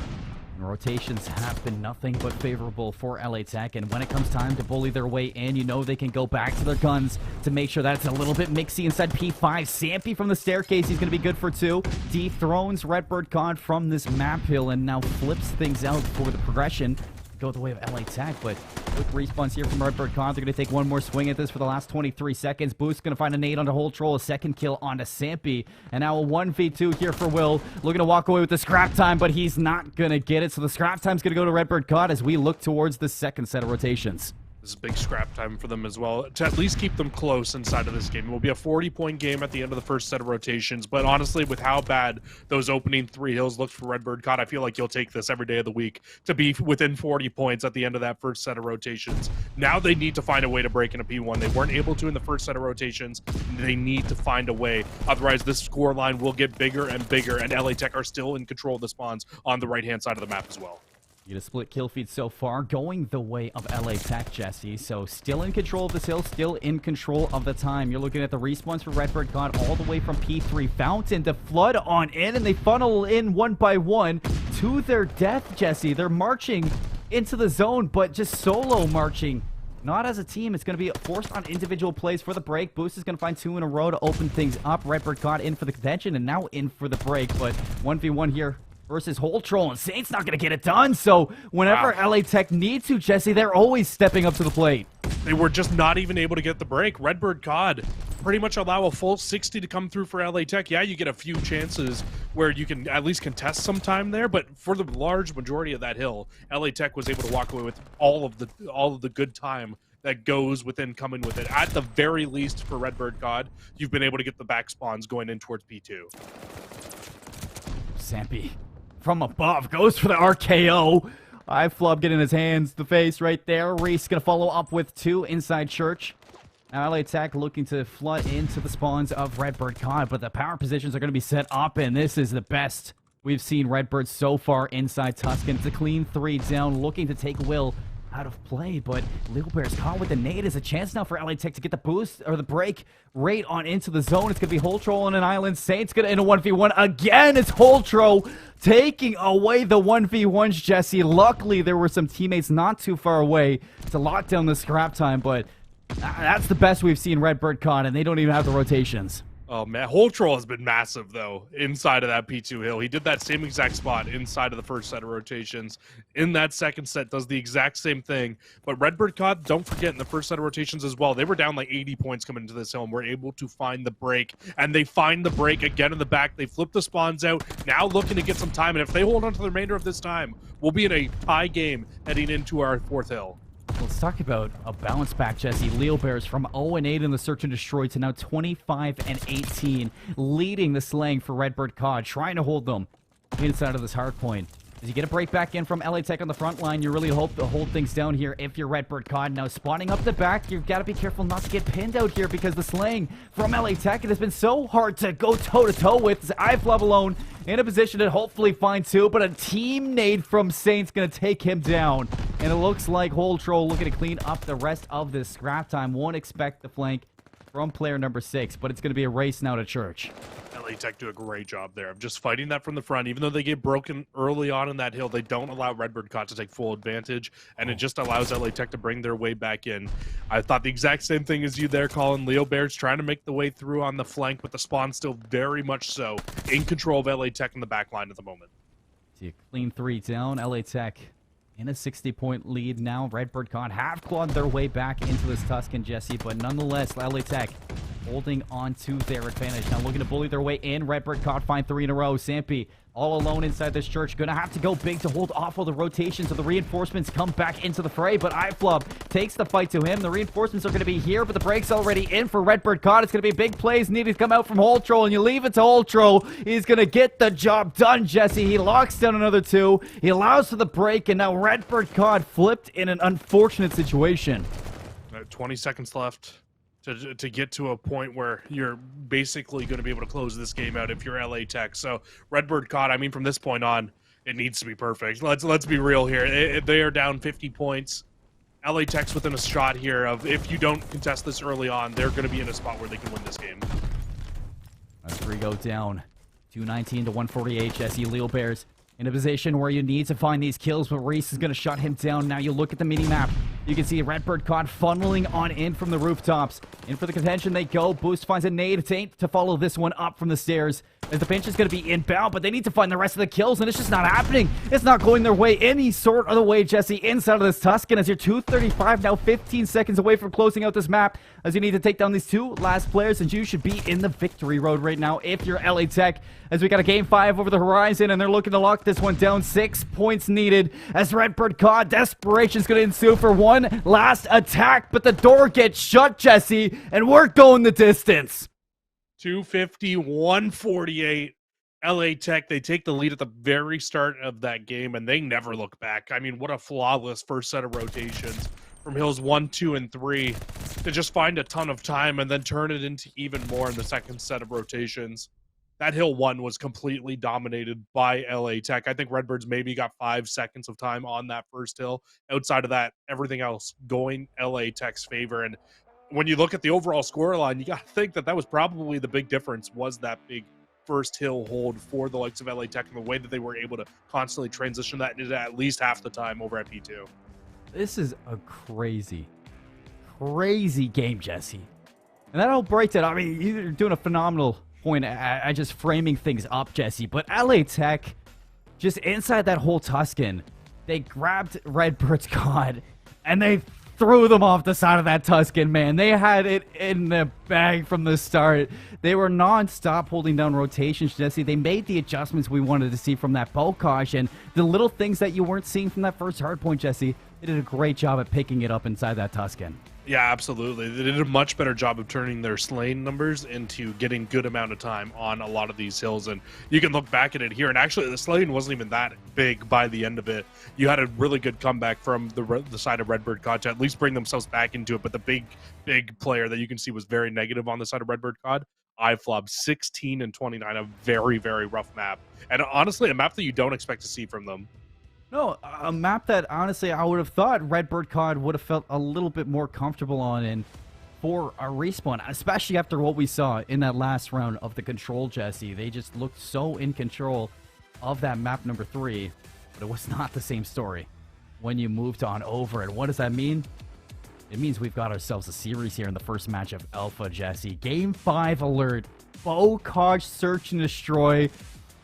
And rotations have been nothing but favorable for LA Tech, and when it comes time to bully their way in, you know they can go back to their guns to make sure that it's a little bit mixy inside P5. Sampy from the staircase, he's going to be good for 2. Dethrones Redbird COD from this map hill and now flips things out for the progression. Go the way of LA Tech, but quick respawns here from Redbird COD. They're going to take one more swing at this for the last 23 seconds. Boost going to find a nade onto Whole Troll, a second kill onto Sampy, and now a 1v2 here for Will. Looking to walk away with the scrap time, but he's not going to get it, so the scrap time's going to go to Redbird COD as we look towards the second set of rotations.
This is big scrap time for them as well, to at least keep them close inside of this game. It will be a 40-point game at the end of the first set of rotations, but honestly, with how bad those opening 3 hills looked for Redbird COD, I feel like you'll take this every day of the week to be within 40 points at the end of that first set of rotations. Now they need to find a way to break into P1. They weren't able to in the first set of rotations. They need to find a way. Otherwise, this score line will get bigger and bigger, and LA Tech are still in control of the spawns on the right-hand side of the map as well.
You get a split kill feed so far, going the way of LA Tech, Jesse. So still in control of this hill, still in control of the time. You're looking at the respawns for Redbird COD all the way from P3 Fountain to flood on in, and they funnel in one by one to their death, Jesse. They're marching into the zone, but just solo marching. Not as a team. It's going to be forced on individual plays for the break. Boost is going to find 2 in a row to open things up. Redbird COD in for the contention and now in for the break, but 1v1 here versus Whole Troll, and Saint's not going to get it done. So whenever LA Tech needs to, Jesse, they're always stepping up to the plate.
They were just not even able to get the break. Redbird COD pretty much allow a full 60 to come through for LA Tech. Yeah, you get a few chances where you can at least contest some time there, but for the large majority of that hill, LA Tech was able to walk away with all of the good time that goes within coming with it. At the very least for Redbird COD, you've been able to get the back spawns going in towards P2.
Sampy from above goes for the RKO. iFlub getting his hands, the face right there. Reese gonna follow up with 2 inside church. Now LA Tech looking to flood into the spawns of Redbird COD, but the power positions are gonna be set up, and this is the best we've seen Redbird so far inside Tuscan. It's a clean 3 down, looking to take Will out of play, but Little Bear's caught with the nade. Is a chance now for LA Tech to get the boost or the break right on into the zone. It's gonna be Whole Troll on an island. Saint's gonna in a 1v1 again. It's Whole Troll taking away the 1v1s, Jesse. Luckily there were some teammates not too far away to lock down the scrap time, but that's the best we've seen Redbird COD, and they don't even have the rotations.
Oh man, Whole Troll has been massive though inside of that P2 hill. He did that same exact spot inside of the first set of rotations. In that second set, does the exact same thing. But Redbird COD, don't forget, in the first set of rotations as well, they were down like 80 points coming into this hill and were able to find the break. And they find the break again in the back. They flip the spawns out, now looking to get some time. And if they hold on to the remainder of this time, we'll be in a tie game heading into our 4th hill.
Let's talk about a bounce back, Jesse. Leo Bears from 0-8 in the Search and Destroy to now 25-18, leading the slaying for Redbird COD, trying to hold them inside of this hard point. As you get a break back in from LA Tech on the front line, you really hope to hold things down here if you're Redbird COD. Now spawning up the back, you've got to be careful not to get pinned out here because the slaying from LA Tech, it has been so hard to go toe-to-toe with. iFlub alone in a position to hopefully find 2, but a team nade from Saint's going to take him down. And it looks like Whole Troll looking to clean up the rest of this scrap time. Won't expect the flank from player number 6, but it's going to be a race now to church.
LA Tech do a great job there of just fighting that from the front. Even though they get broken early on in that hill, they don't allow Redbird COD to take full advantage, and it just allows LA Tech to bring their way back in. I thought the exact same thing as you there, Colin. Leo Bears trying to make the way through on the flank, but the spawn still very much so in control of LA Tech in the back line at the moment.
See a clean 3 down. LA Tech in a 60-point lead now. Redbird COD have clawed their way back into this Tuscan, Jesse, but nonetheless, LA Tech holding on to their advantage. Now looking to bully their way in. Redbird COD find 3 in a row. Sampy all alone inside this church. Gonna have to go big to hold off all the rotations, so the reinforcements come back into the fray, but iFlub takes the fight to him. The reinforcements are gonna be here, but the break's already in for Redbird COD. It's gonna be big plays needed to come out from Whole Troll, and you leave it to Whole Troll. He's gonna get the job done, Jesse. He locks down another 2. He allows for the break, and now Redbird COD flipped in an unfortunate situation.
20 seconds left to get to a point where you're basically going to be able to close this game out if you're LA Tech. So Redbird COD, I mean, from this point on, It needs to be perfect. Let's be real here. They are down 50 points. LA Tech's within a shot here of if you don't contest this early on, they're going to be in a spot where they can win this game.
As 3 go down, 219 to 148. Jesse Leo Bears in a position where you need to find these kills, but Reese is going to shut him down. Now you look at the mini-map. You can see Redbird COD funneling on in from the rooftops. In for the contention they go. Boost finds a nade to follow this one up from the stairs. As the pinch is going to be inbound, but they need to find the rest of the kills, and it's just not happening. It's not going their way any sort of the way, Jesse, inside of this Tuscan, as you're 2:35 now, 15 seconds away from closing out this map, as you need to take down these 2 last players, and you should be in the victory road right now if you're LA Tech, as we got a game 5 over the horizon, and they're looking to lock this one down. 6 points needed, as Redbird COD, desperation is going to ensue for one last attack, but the door gets shut, Jesse, and we're going the distance.
250, 148. LA Tech, they take the lead at the very start of that game, and they never look back. I mean, what a flawless first set of rotations from Hills 1, 2, and 3 to just find a ton of time and then turn it into even more in the second set of rotations. That Hill 1 was completely dominated by LA Tech. I think Redbirds maybe got 5 seconds of time on that first hill. Outside of that, everything else going LA Tech's favor. And when you look at the overall scoreline, you got to think that was probably the big difference, was that big first hill hold for the likes of LA Tech and the way that they were able to constantly transition that into at least half the time over at P2.
This is a crazy game, Jesse. And that'll break it. I mean, you're doing a phenomenal point at just framing things up, Jesse. But LA Tech, just inside that whole Tuscan, they grabbed Redbird's COD and they threw them off the side of that Tuscan, man. They had it in the bag from the start. They were non-stop holding down rotations, Jesse. They made the adjustments we wanted to see from that Bokaj, and the little things that you weren't seeing from that first hardpoint, Jesse. They did a great job at picking it up inside that Tuscan.
Yeah, absolutely. They did a much better job of turning their slain numbers into getting good amount of time on a lot of these hills. And you can look back at it here. And actually, the slain wasn't even that big by the end of it. You had a really good comeback from the side of Redbird COD to at least bring themselves back into it. But the big player that you can see was very negative on the side of Redbird COD. iFlob 16 and 29, a very, very rough map. And honestly, a map that you don't expect to see from them.
No, a map that, honestly, I would have thought Redbird COD would have felt a little bit more comfortable on and for a respawn, especially after what we saw in that last round of the control, Jesse. They just looked so in control of that map number 3, but it was not the same story when you moved on over. And what does that mean? It means we've got ourselves a series here in the first match of Alpha, Jesse. Game 5 alert. Bokaj search and destroy.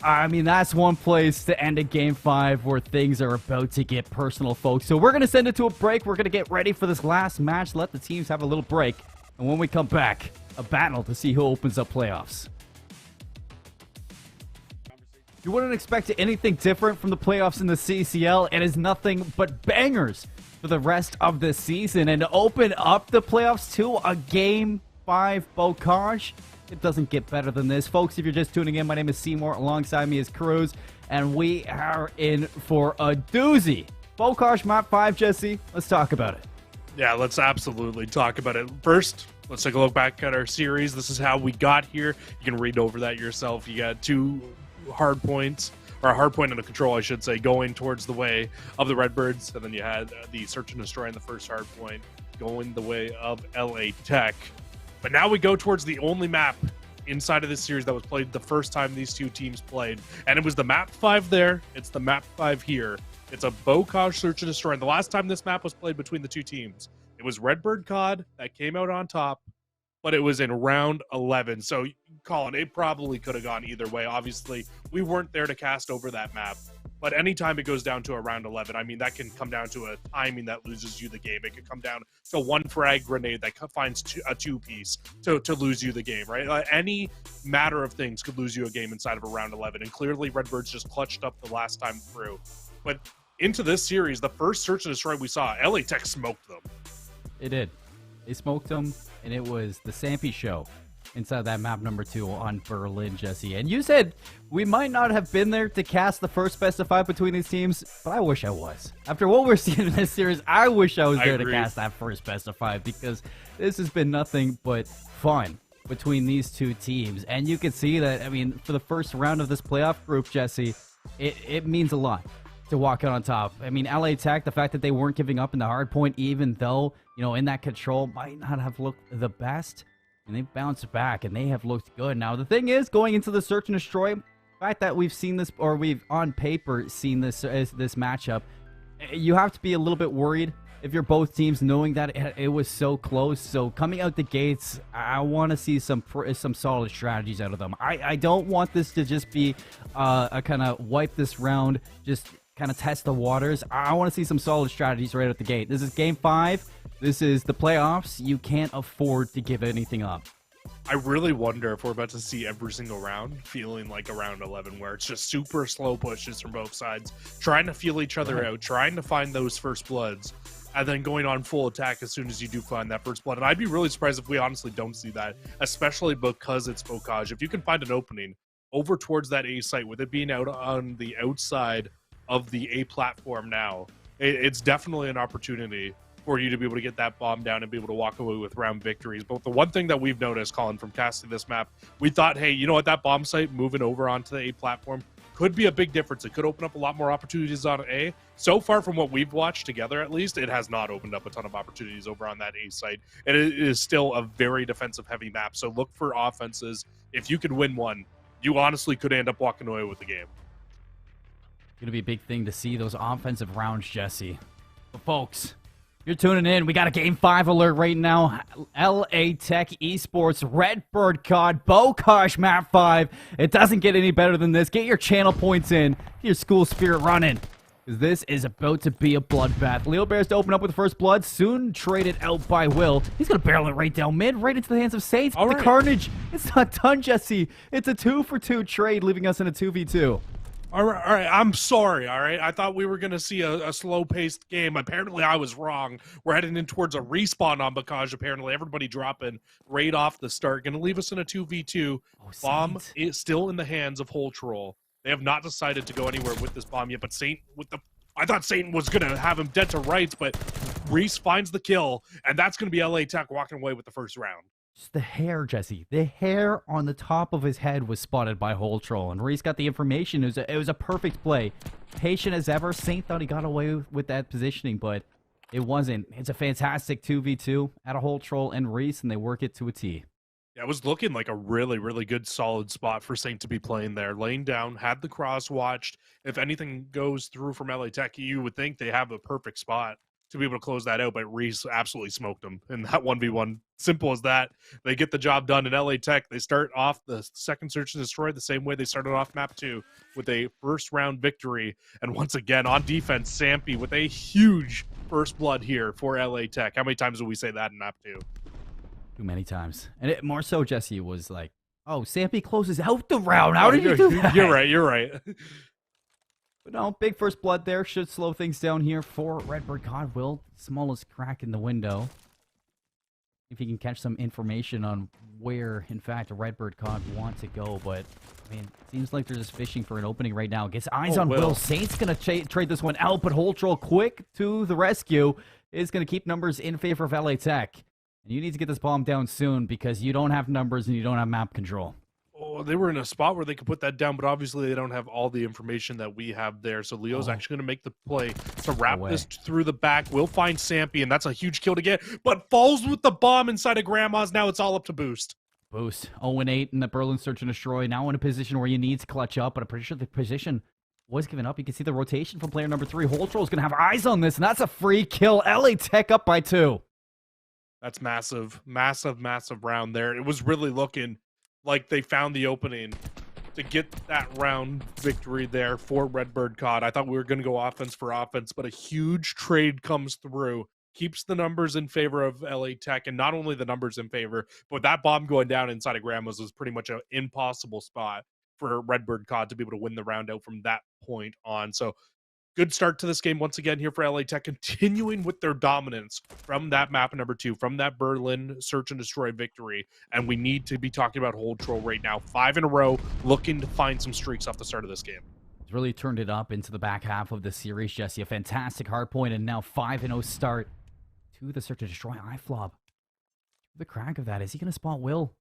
I mean, that's one place to end a Game 5 where things are about to get personal, folks. So we're going to send it to a break. We're going to get ready for this last match. Let the teams have a little break. And when we come back, a battle to see who opens up playoffs. You wouldn't expect anything different from the playoffs in the CCL. It is nothing but bangers for the rest of the season. And to open up the playoffs to a Game 5 Bokaj, it doesn't get better than this. Folks, if you're just tuning in, my name is Seymour. Alongside me is Cruz, and we are in for a doozy. Bokaj Map 5, Jesse, let's talk about it.
Yeah, let's absolutely talk about it. First, let's take a look back at our series. This is how we got here. You can read over that yourself. You got 2 hard points, or a hard point and a control, I should say, going towards the way of the Redbirds, and then you had the search and destroy in the first hard point going the way of LA Tech. But now we go towards the only map inside of this series that was played the first time these two teams played. And it was the map 5 there. It's the map 5 here. It's a Bokaj search and destroy. And the last time this map was played between the two teams, it was Redbird COD that came out on top, but it was in round 11. So, Colin, it probably could have gone either way. Obviously, we weren't there to cast over that map. But anytime it goes down to a round 11, I mean, that can come down to a timing that loses you the game. It could come down to one frag grenade that finds a 2-piece to lose you the game, right? Any matter of things could lose you a game inside of a round 11. And clearly, Redbirds just clutched up the last time through. But into this series, the first search and destroy we saw, LA Tech smoked them.
It did. They smoked them, and it was the Sampy show inside that map number 2 on Berlin, Jesse. And you said we might not have been there to cast the first best of 5 between these teams, but I wish I was. After what we're seeing in this series, I wish I was there to cast that first best of 5, because this has been nothing but fun between these two teams. And you can see that, I mean, for the first round of this playoff group, Jesse, it means a lot to walk out on top. I mean, LA Tech, the fact that they weren't giving up in the hard point, even though, you know, in that control might not have looked the best, and they bounced back, and they have looked good. Now, the thing is, going into the search and destroy, the fact that we've seen this, or we've on paper seen this matchup, you have to be a little bit worried if you're both teams, knowing that it was so close. So coming out the gates, I want to see some solid strategies out of them. I don't want this to just be a kind of wipe this round, just kind of test the waters. I want to see some solid strategies right at the gate. This is game 5. This is the playoffs. You can't afford to give anything up.
I really wonder if we're about to see every single round feeling like a round 11 where it's just super slow pushes from both sides, trying to feel each other out, trying to find those first bloods, and then going on full attack as soon as you do find that first blood. And I'd be really surprised if we honestly don't see that, especially because it's Bocage. If you can find an opening over towards that A site, with it being out on the outside of the A platform now, it's definitely an opportunity for you to be able to get that bomb down and be able to walk away with round victories. But the one thing that we've noticed, Colin, from casting this map, we thought, hey, you know what, that bomb site moving over onto the A platform could be a big difference. It could open up a lot more opportunities on A. So far, from what we've watched together, at least, it has not opened up a ton of opportunities over on that A site. And it is still a very defensive-heavy map. So look for offenses. If you could win one, you honestly could end up walking away with the game.
Going to be a big thing to see those offensive rounds, Jesse. But folks, you're tuning in. We got a Game 5 alert right now. LA Tech Esports, Redbird COD, Bocage Map 5. It doesn't get any better than this. Get your channel points in. Get your school spirit running. Because this is about to be a bloodbath. Leo Bears to open up with the first blood. Soon traded out by Will. He's going to barrel it right down mid, right into the hands of Saints. But the carnage, it's not done, Jesse. It's a 2-for-2 trade, leaving us in a 2v2.
All right. I'm sorry, all right? I thought we were going to see a slow-paced game. Apparently, I was wrong. We're heading in towards a respawn on Bocage, apparently. Everybody dropping right off the start. Going to leave us in a 2v2. Bomb is still in the hands of Hole Troll. They have not decided to go anywhere with this bomb yet, but I thought Satan was going to have him dead to rights, but Reese finds the kill, and that's going to be LA Tech walking away with the first round.
Just the hair, Jesse. The hair on the top of his head was spotted by Hole Troll, and Reese got the information. It was a perfect play. Patient as ever. Saint thought he got away with that positioning, but it wasn't. It's a fantastic 2v2 at a Hole Troll and Reese, and they work it to a T.
Yeah, it was looking like a really, really good, solid spot for Saint to be playing there. Laying down, had the cross watched. If anything goes through from LA Tech, you would think they have a perfect spot to be able to close that out, but Reese absolutely smoked them in that 1v1. Simple as that. They get the job done in LA Tech. They start off the second search and destroy the same way they started off map 2 with a first round victory. And once again, on defense, Sampy with a huge first blood here for LA Tech. How many times will we say that in map 2?
Too many times. And more so, Jesse was like, oh, Sampy closes out the round. How did you do that?
You're right.
But no, big first blood there. Should slow things down here for Redbird COD. Will, smallest crack in the window. If he can catch some information on where, in fact, Redbird COD want to go. But, I mean, it seems like they're just fishing for an opening right now. Gets eyes on Will. Saint's going to trade this one out, but Hole Troll quick to the rescue. Is going to keep numbers in favor of LA Tech. And you need to get this bomb down soon because you don't have numbers and you don't have map control.
Oh, they were in a spot where they could put that down, but obviously they don't have all the information that we have there. So Leo's actually going to make the play to wrap this through the back. We'll find Sampy, and that's a huge kill to get, but falls with the bomb inside of Grandma's. Now it's all up to Boost.
Boost 0-8 in the Berlin Search and Destroy. Now in a position where you need to clutch up, but I'm pretty sure the position was given up. You can see the rotation from player number 3. Hole Troll is going to have eyes on this, and that's a free kill. LA Tech up by 2.
That's massive round there. It was really looking like they found the opening to get that round victory there for Redbird COD. I thought we were going to go offense for offense, but a huge trade comes through, keeps the numbers in favor of LA Tech, and not only the numbers in favor, but that bomb going down inside of Grandma's was pretty much an impossible spot for Redbird COD to be able to win the round out from that point on. So good start to this game once again here for LA Tech, continuing with their dominance from that map number 2, from that Berlin Search and Destroy victory. And we need to be talking about Hole Troll right now. 5 in a row, looking to find some streaks off the start of this game.
It's really turned it up into the back half of the series, Jesse. A fantastic hard point, and now 5-0 start to the Search and Destroy. iFlob. The crack of that. Is he going to spot Will?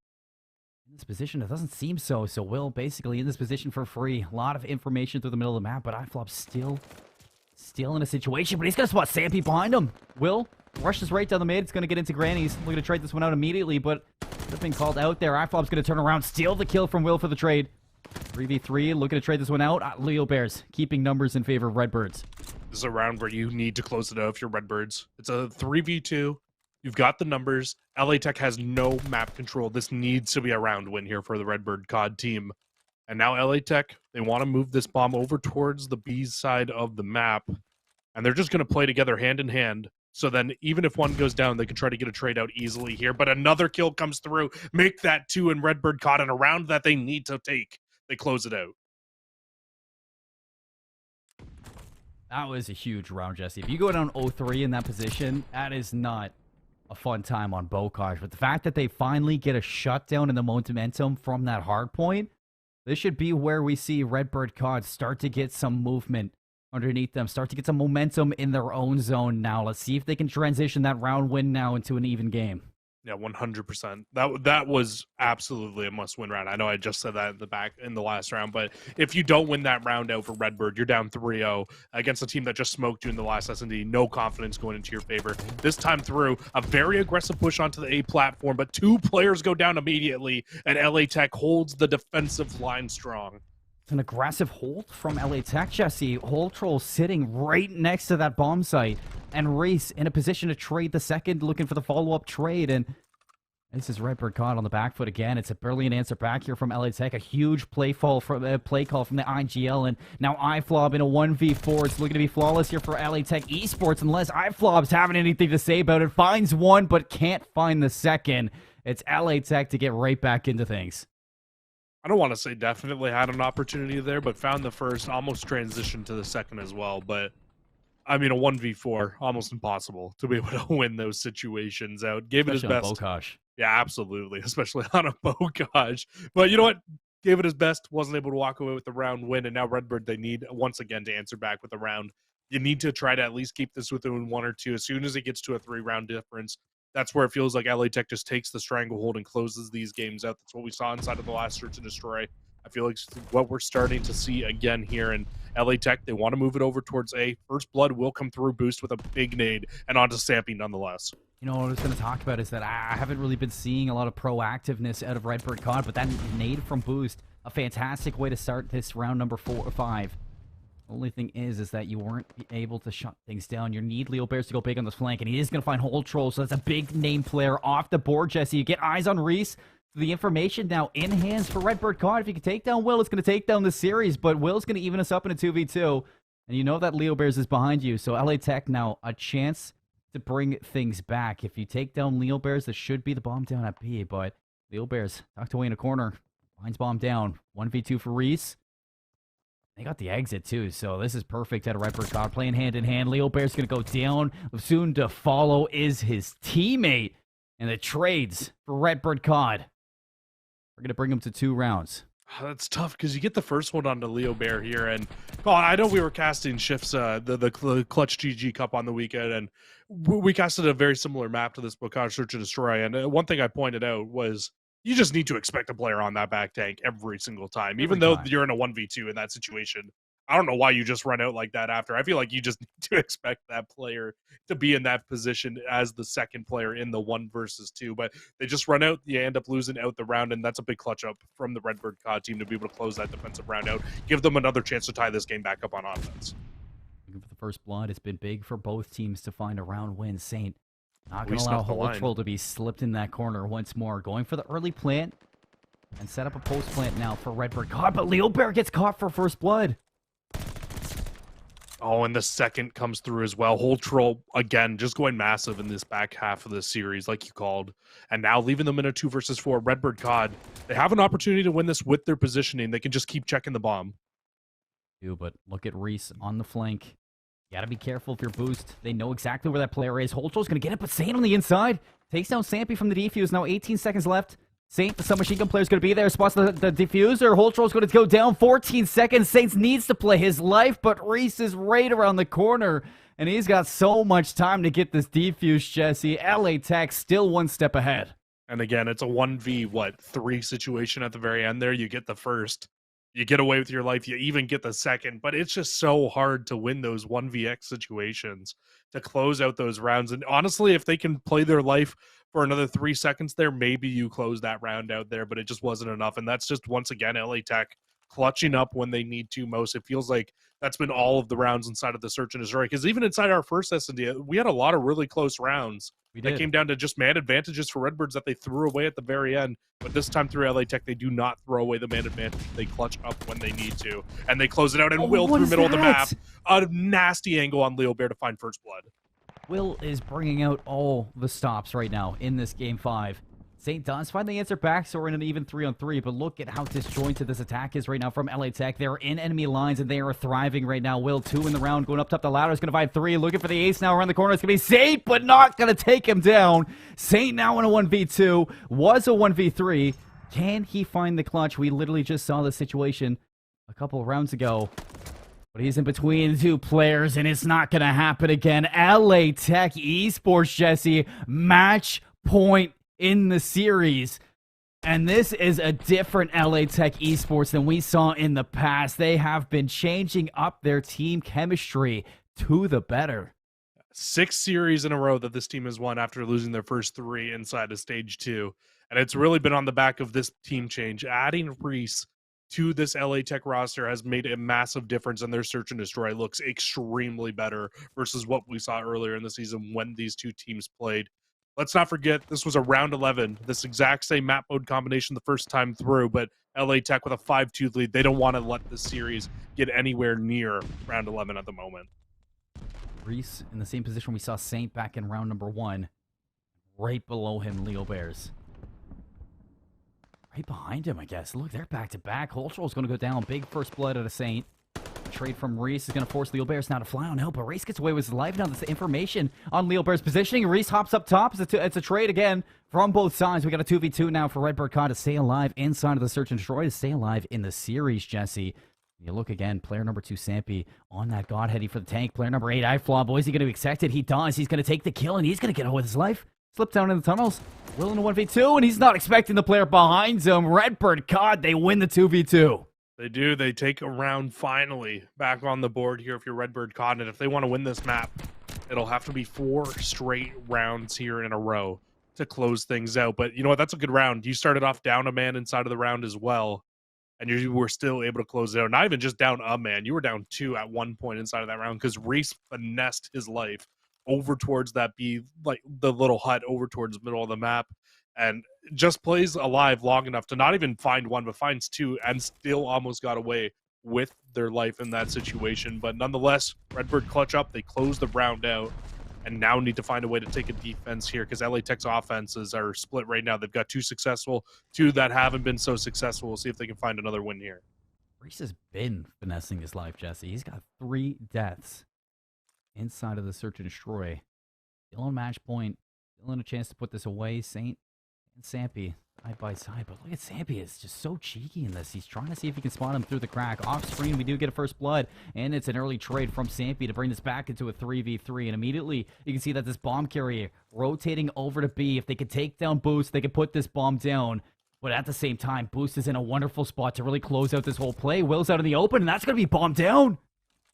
In this position, it doesn't seem so. So Will basically in this position for free. A lot of information through the middle of the map, but iFlop still in a situation, but he's going to spot Sampy behind him. Will rushes right down the mid. It's going to get into Granny's. Looking to trade this one out immediately, but it's been called out there. iFlop's going to turn around, steal the kill from Will for the trade. 3v3, looking to trade this one out. Leo Bears keeping numbers in favor of Redbirds.
This is a round where you need to close it out if you're Redbirds. It's a 3v2. You've got the numbers. LA Tech has no map control. This needs to be a round win here for the Redbird COD team. And now LA Tech, they want to move this bomb over towards the B's side of the map. And they're just going to play together hand in hand. So then even if one goes down, they can try to get a trade out easily here. But another kill comes through. Make that 2 and Redbird COD in a round that they need to take. They close it out.
That was a huge round, Jesse. If you go down 0-3 in that position, that is not a fun time on Bocage. But the fact that they finally get a shutdown in the momentum from that hard point, this should be where we see Redbird COD start to get some movement underneath them, start to get some momentum in their own zone now. Let's see if they can transition that round win now into an even game.
Yeah, 100%. That was absolutely a must-win round. I know I just said that in the last round, but if you don't win that round out for Redbird, you're down 3-0 against a team that just smoked you in the last S&D. No confidence going into your favor. This time through, a very aggressive push onto the A platform, but 2 players go down immediately, and LA Tech holds the defensive line strong.
An aggressive hold from LA Tech, Jesse. Hold Troll sitting right next to that bomb site. And Reese in a position to trade the second, looking for the follow-up trade. And this is Redbird caught on the back foot again. It's a brilliant answer back here from LA Tech. A huge play call from the IGL. And now iFlop in a 1v4. It's looking to be flawless here for LA Tech Esports. Unless iFlop's having anything to say about it. Finds one, but can't find the second. It's LA Tech to get right back into things.
I don't want to say definitely had an opportunity there, but found the first, almost transitioned to the second as well. But, I mean, a 1v4, almost impossible to be able to win those situations out. Gave
Especially
it his best.
Bocage.
Yeah, absolutely, especially on a Bocage. But you know what? Gave it his best, wasn't able to walk away with the round win, and now Redbird, they need, once again, to answer back with a round. You need to try to at least keep this within 1 or 2. As soon as it gets to a 3-round difference, that's where it feels like LA Tech just takes the stranglehold and closes these games out. That's what we saw inside of the last Search and Destroy. I feel like what we're starting to see again here in LA Tech, they want to move it over towards A. First Blood will come through, boost with a big nade, and onto Sampy nonetheless.
You know, what I was going to talk about is that I haven't really been seeing a lot of proactiveness out of Redbird COD, but that nade from boost, a fantastic way to start this round number 4 or 5. Only thing is that you weren't able to shut things down. You need Leo Bears to go big on this flank, and he is going to find Hold Troll, so that's a big name player off the board, Jesse. You get eyes on Reese. The information now in hands for Redbird COD. If you can take down Will, it's going to take down the series, but Will's going to even us up in a 2v2, and you know that Leo Bears is behind you, so LA Tech now a chance to bring things back. If you take down Leo Bears, this should be the bomb down at B, but Leo Bears tucked away in a corner. Finds bomb down. 1v2 for Reese. They got the exit, too, so this is perfect at a Redbird COD. Playing hand-in-hand. Leo Bear's going to go down. Soon to follow is his teammate. And the trades for Redbird COD. We're going to bring him to 2 rounds.
That's tough, because you get the first one onto Leo Bear here. And I know we were casting Shift's the Clutch GG Cup on the weekend, and we casted a very similar map to this Bocage Search and Destroy. And one thing I pointed out was, you just need to expect a player on that back tank every single time. Even though you're in a 1v2 in that situation. I don't know why you just run out like that after. I feel like you just need to expect that player to be in that position as the second player in the 1 versus 2. But they just run out. You end up losing out the round, and that's a big clutch up from the Redbird COD team to be able to close that defensive round out. Give them another chance to tie this game back up on offense.
Looking for the first blood. It's been big for both teams to find a round win. Saint not going to allow Hold Troll to be slipped in that corner once more. Going for the early plant and set up a post plant now for Redbird COD, but Leo Bear gets caught for first blood.
Oh, and the second comes through as well. Hold Troll, again, just going massive in this back half of the series, like you called. And now leaving them in a 2 versus 4. Redbird COD, they have an opportunity to win this with their positioning. They can just keep checking the bomb.
But look at Reese on the flank. You gotta be careful if you're boost. They know exactly where that player is. Hold Troll's gonna get it, but Saint on the inside takes down Sampy from the defuse. Now 18 seconds left. Saint, the submachine gun player, is going to be there. Spots the diffuser. Hold Troll's going to go down. 14 seconds. Saints needs to play his life, but Reese is right around the corner, and he's got so much time to get this defuse, Jesse. LA Tech still 1 step ahead.
And again, it's a 1v3 situation at the very end there. You get the first, you get away with your life, you even get the second, but it's just so hard to win those 1vx situations to close out those rounds. And honestly, if they can play their life for another 3 seconds there, maybe you close that round out there, but it just wasn't enough. And that's just, once again, LA Tech clutching up when they need to most. It feels like that's been all of the rounds inside of the search and destroy, because even inside our first S&D, we had a lot of really close rounds. That came down to just man advantages for Redbirds that they threw away at the very end. But this time through LA Tech, they do not throw away the man advantage. They clutch up when they need to. And they close it out, and Will through middle of the map. A nasty angle on Leo Bear to find first blood.
Will is bringing out all the stops right now in this Game 5. St. does find the answer back, so we're in an even 3-on-3, but look at how disjointed this attack is right now from LA Tech. They're in enemy lines, and they are thriving right now. Will, 2 in the round, going up top the ladder, is going to find 3, looking for the ace now around the corner. It's going to be St, but not going to take him down. St now in a 1v2, was a 1v3. Can he find the clutch? We literally just saw the situation a couple of rounds ago. But he's in between 2 players, and it's not going to happen again. LA Tech Esports, Jesse, match point in the series. And this is a different LA Tech Esports than we saw in the past. They have been changing up their team chemistry to the better.
6 series in a row that this team has won after losing their first 3 inside of stage 2. And it's really been on the back of this team change. Adding Reese to this LA Tech roster has made a massive difference, and their search and destroy looks extremely better versus what we saw earlier in the season when these 2 teams played. Let's not forget, this was a round 11, this exact same map mode combination the first time through, but LA Tech with a 5-2 lead. They don't want to let this series get anywhere near round 11 at the moment.
Reese in the same position we saw Saint back in round number 1. Right below him, Leo Bears. Right behind him, I guess. Look, they're back-to-back. Holtroll's going to go down. Big first blood out of Saint. Trade from Reese is going to force Leo Bears now to fly on help, but Reese gets away with his life. Now that's the information on Leo Bears' positioning. Reese hops up top. It's a trade again from both sides. We got a 2v2 now for Redbird COD to stay alive inside of the search and destroy, to stay alive in the series, Jesse. You look again, player number 2, Sampy, on that God heady for the tank. Player number 8, iFlaw. Boys, he going to accept it? He does. He's going to take the kill, and he's going to get away with his life. Slip down in the tunnels. Will in the 1v2, and he's not expecting the player behind him. Redbird COD, they win the 2v2.
They do. They take a round finally back on the board here if you're Redbird COD. And if they want to win this map, it'll have to be 4 straight rounds here in a row to close things out. But you know what? That's a good round. You started off down a man inside of the round as well, and you were still able to close it out. Not even just down a man. You were down 2 at one point inside of that round because Reese finessed his life over towards that B, like the little hut over towards the middle of the map, and just plays alive long enough to not even find 1, but finds 2, and still almost got away with their life in that situation. But nonetheless, Redbird clutch up. They close the round out, and now need to find a way to take a defense here because LA Tech's offenses are split right now. They've got 2 successful, 2 that haven't been so successful. We'll see if they can find another win here.
Reese has been finessing his life, Jesse. He's got 3 deaths inside of the search and destroy. Still on match point. Still in a chance to put this away. Saint and Sampy side by side. But look at Sampy. It's just so cheeky in this. He's trying to see if he can spot him through the crack. Off screen, we do get a first blood. And it's an early trade from Sampy to bring this back into a 3v3. And immediately, you can see that this bomb carrier rotating over to B. If they could take down Boost, they could put this bomb down. But at the same time, Boost is in a wonderful spot to really close out this whole play. Will's out in the open, and that's going to be bombed down.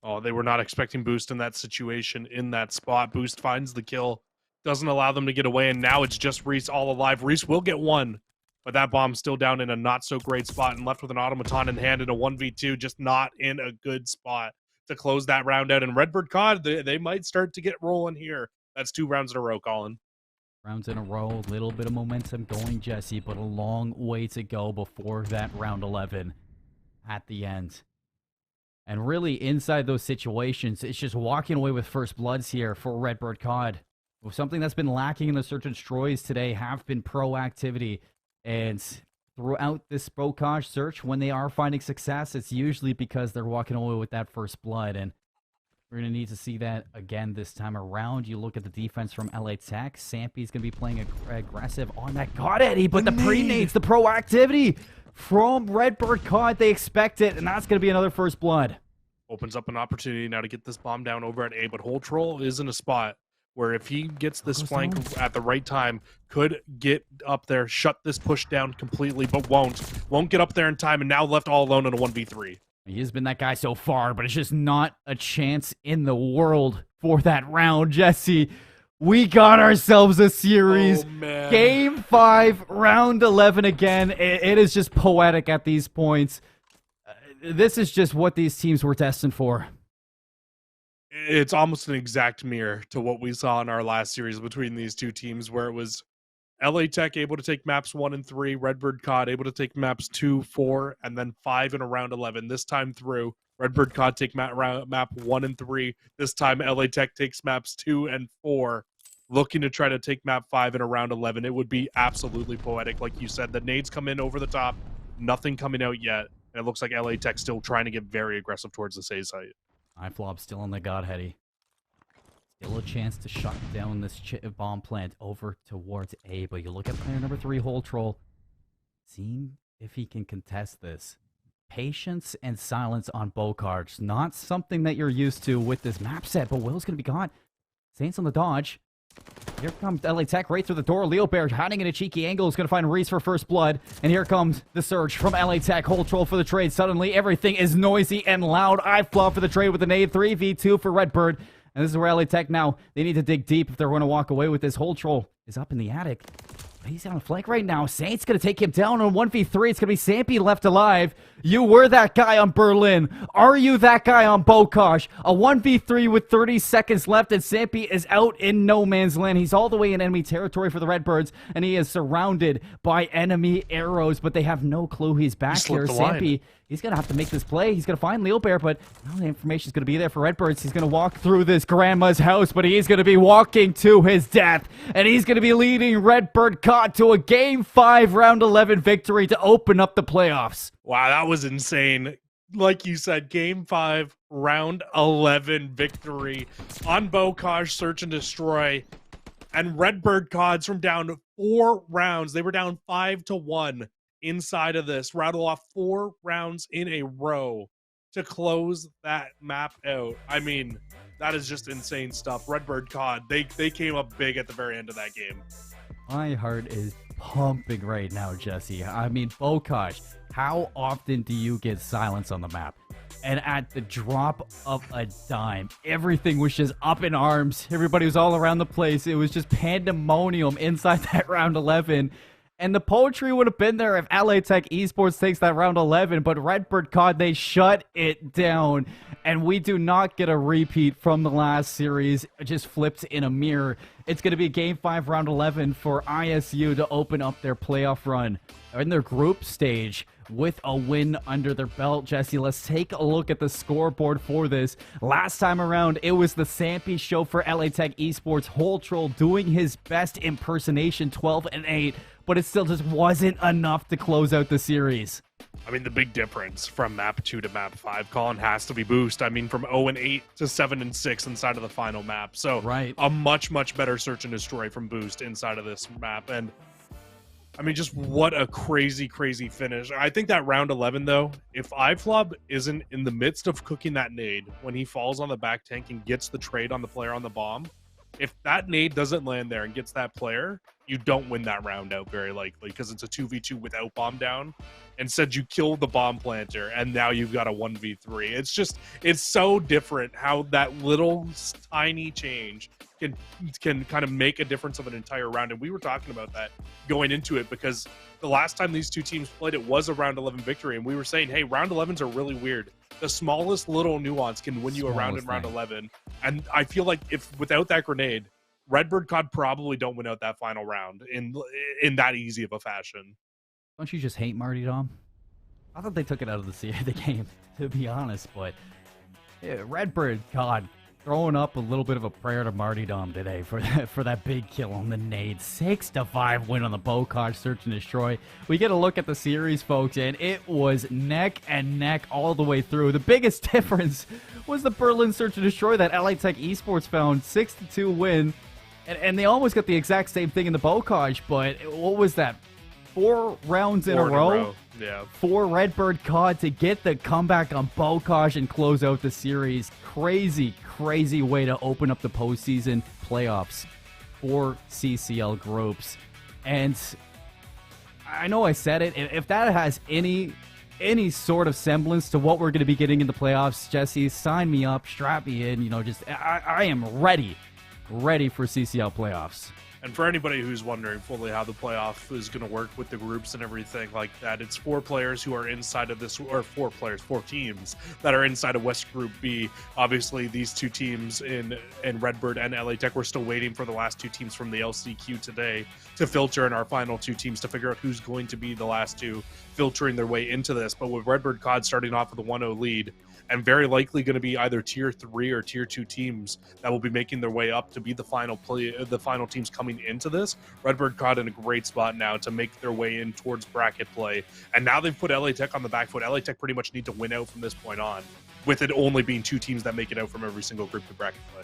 Oh, they were not expecting Boost in that situation, in that spot. Boost finds the kill, doesn't allow them to get away, and now it's just Reese all alive. Reese will get 1, but that bomb's still down in a not-so-great spot and left with an automaton in hand in a 1v2, just not in a good spot to close that round out. And Redbird COD, they might start to get rolling here. That's 2 rounds in a row, Colin.
Rounds in a row, a little bit of momentum going, Jesse, but a long way to go before that round 11 at the end. And really, inside those situations, it's just walking away with first bloods here for Redbird COD. Something that's been lacking in the search and destroys today have been proactivity. And throughout this Bocage search, when they are finding success, it's usually because they're walking away with that first blood. And we're going to need to see that again this time around. You look at the defense from LA Tech. Sampy's going to be playing aggressive on that God Eddie, but the pre-nades, the proactivity from Redbird COD, they expect it, and that's going to be another first blood.
Opens up an opportunity now to get this bomb down over at A, but Holtroll is in a spot where if he gets this flank at the right time, could get up there, shut this push down completely, but won't get up there in time, and now left all alone in a 1v3.
He has been that guy so far, but it's just not a chance in the world for that round, Jesse. We got ourselves a series.
Oh, man.
Game 5, round 11 again. It is just poetic at these points. This is just what these teams were destined for.
It's almost an exact mirror to what we saw in our last series between these two teams, where it was LA Tech able to take maps 1 and 3, Redbird COD able to take maps 2, 4, and then 5 in a round 11. This time through, Redbird COD take map 1 and 3. This time, LA Tech takes maps 2 and 4, looking to try to take map 5 in a round 11. It would be absolutely poetic. Like you said, the nades come in over the top, nothing coming out yet. And it looks like LA Tech still trying to get very aggressive towards the A site.
iFlop still on the Godheady. Still a chance to shut down this bomb plant over towards A, but you look at player number 3, Hole Troll, seeing if he can contest this. Patience and silence on Bocards. Not something that you're used to with this map set, but Will's going to be gone. Saints on the dodge. Here comes LA Tech right through the door. Leo Bear hiding in a cheeky angle is going to find Reese for first blood. And here comes the surge from LA Tech. Hole Troll for the trade. Suddenly, everything is noisy and loud. iFlop for the trade with an nade. 3v2 for Redbird. And this is where LA Tech now, they need to dig deep if they're going to walk away with this. Hole Troll is up in the attic. He's on a flank right now. Saint's going to take him down on 1v3. It's going to be Sampy left alive. You were that guy on Berlin. Are you that guy on Bokosh? A 1v3 with 30 seconds left, and Sampy is out in no man's land. He's all the way in enemy territory for the Redbirds, and he is surrounded by enemy arrows, but they have no clue he's back here. Sampy, he's going to have to make this play. He's going to find Leo Bear, but all the information is going to be there for Redbirds. He's going to walk through this grandma's house, but he's going to be walking to his death, and he's going to be leading Redbird COD to a Game 5 Round 11 victory to open up the playoffs.
Wow, that was insane. Like you said, Game 5 Round 11 victory on Bokosh Search and Destroy. And Redbird CODs from down 4 rounds. They were down 5-1 inside of this. Rattle off 4 rounds in a row to close that map out. I mean, that is just insane stuff. Redbird COD, they came up big at the very end of that game.
My heart is pumping right now, Jesse. I mean, Bokosh, how often do you get silence on the map? And at the drop of a dime, everything was just up in arms. Everybody was all around the place. It was just pandemonium inside that round 11. And the poetry would have been there if LA Tech Esports takes that round 11, but Redbird COD, they shut it down. And we do not get a repeat from the last series. It just flipped in a mirror. It's going to be Game 5 round 11 for ISU to open up their playoff run in their group stage with a win under their belt. Jesse, let's take a look at the scoreboard for this. Last time around, it was the Sampy show for LA Tech Esports. Hole Troll doing his best impersonation, 12-8, but it still just wasn't enough to close out the series.
I mean, the big difference from map 2 to map 5, Colin, has to be Boost. I mean, from 0-8 to 7-6 inside of the final map. So
right.
A much, much better search and destroy from Boost inside of this map. And I mean, just what a crazy, crazy finish. I think that round 11, though, if iFlop isn't in the midst of cooking that nade when he falls on the back tank and gets the trade on the player on the bomb, if that nade doesn't land there and gets that player, you don't win that round out very likely, because it's a 2v2 without bomb down. Instead, you kill the bomb planter, and now you've got a 1v3. It's just, it's so different how that little tiny change can kind of make a difference of an entire round. And we were talking about that going into it, because the last time these two teams played, it was a round 11 victory, and we were saying, hey, round 11s are really weird. The smallest little nuance can win you a round in round 11. And I feel like if without that grenade, Redbird COD probably don't win out that final round in that easy of a fashion.
Don't you just hate Marty Dom? I thought they took it out of the game, to be honest, but yeah, Redbird COD throwing up a little bit of a prayer to Marty Dom today for that big kill on the nade. 6-5 win on the Bokosh Search and Destroy. We get a look at the series, folks, and it was neck and neck all the way through. The biggest difference was the Berlin Search and Destroy that LA Tech Esports found. 6-2 win. And they almost got the exact same thing in the Bokosh, but what was that? 4 rounds in a row?
Yeah.
For Redbird COD to get the comeback on Bokosh and close out the series. Crazy, crazy way to open up the postseason. playoffs for CCL groups. And I know I said it. If that has any sort of semblance to what we're going to be getting in the playoffs, Jesse, sign me up, strap me in. I am ready for CCL playoffs.
And for anybody who's wondering fully how the playoff is going to work with the groups and everything like that, it's 4 players who are inside of this, or 4 teams that are inside of West Group B. Obviously, these 2 teams in Redbird and LA Tech, we're still waiting for the last 2 teams from the LCQ today to filter in our final 2 teams to figure out who's going to be the last 2 filtering their way into this. But with Redbird COD starting off with a 1-0 lead, and very likely going to be either tier 3 or tier 2 teams that will be making their way up to be the final teams coming into this. Redbird COD in a great spot now to make their way in towards bracket play. And now they've put LA Tech on the back foot. LA Tech pretty much need to win out from this point on, with it only being 2 teams that make it out from every single group to bracket play.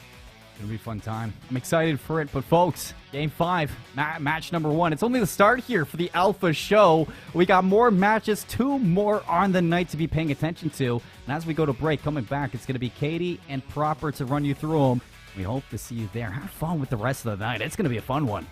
It'll be a fun time. I'm excited for it. But folks, game 5, match number 1. It's only the start here for the Alpha show. We got more matches, 2 more on the night to be paying attention to. And as we go to break, coming back, it's going to be Katie and Proper to run you through them. We hope to see you there. Have fun with the rest of the night. It's going to be a fun one.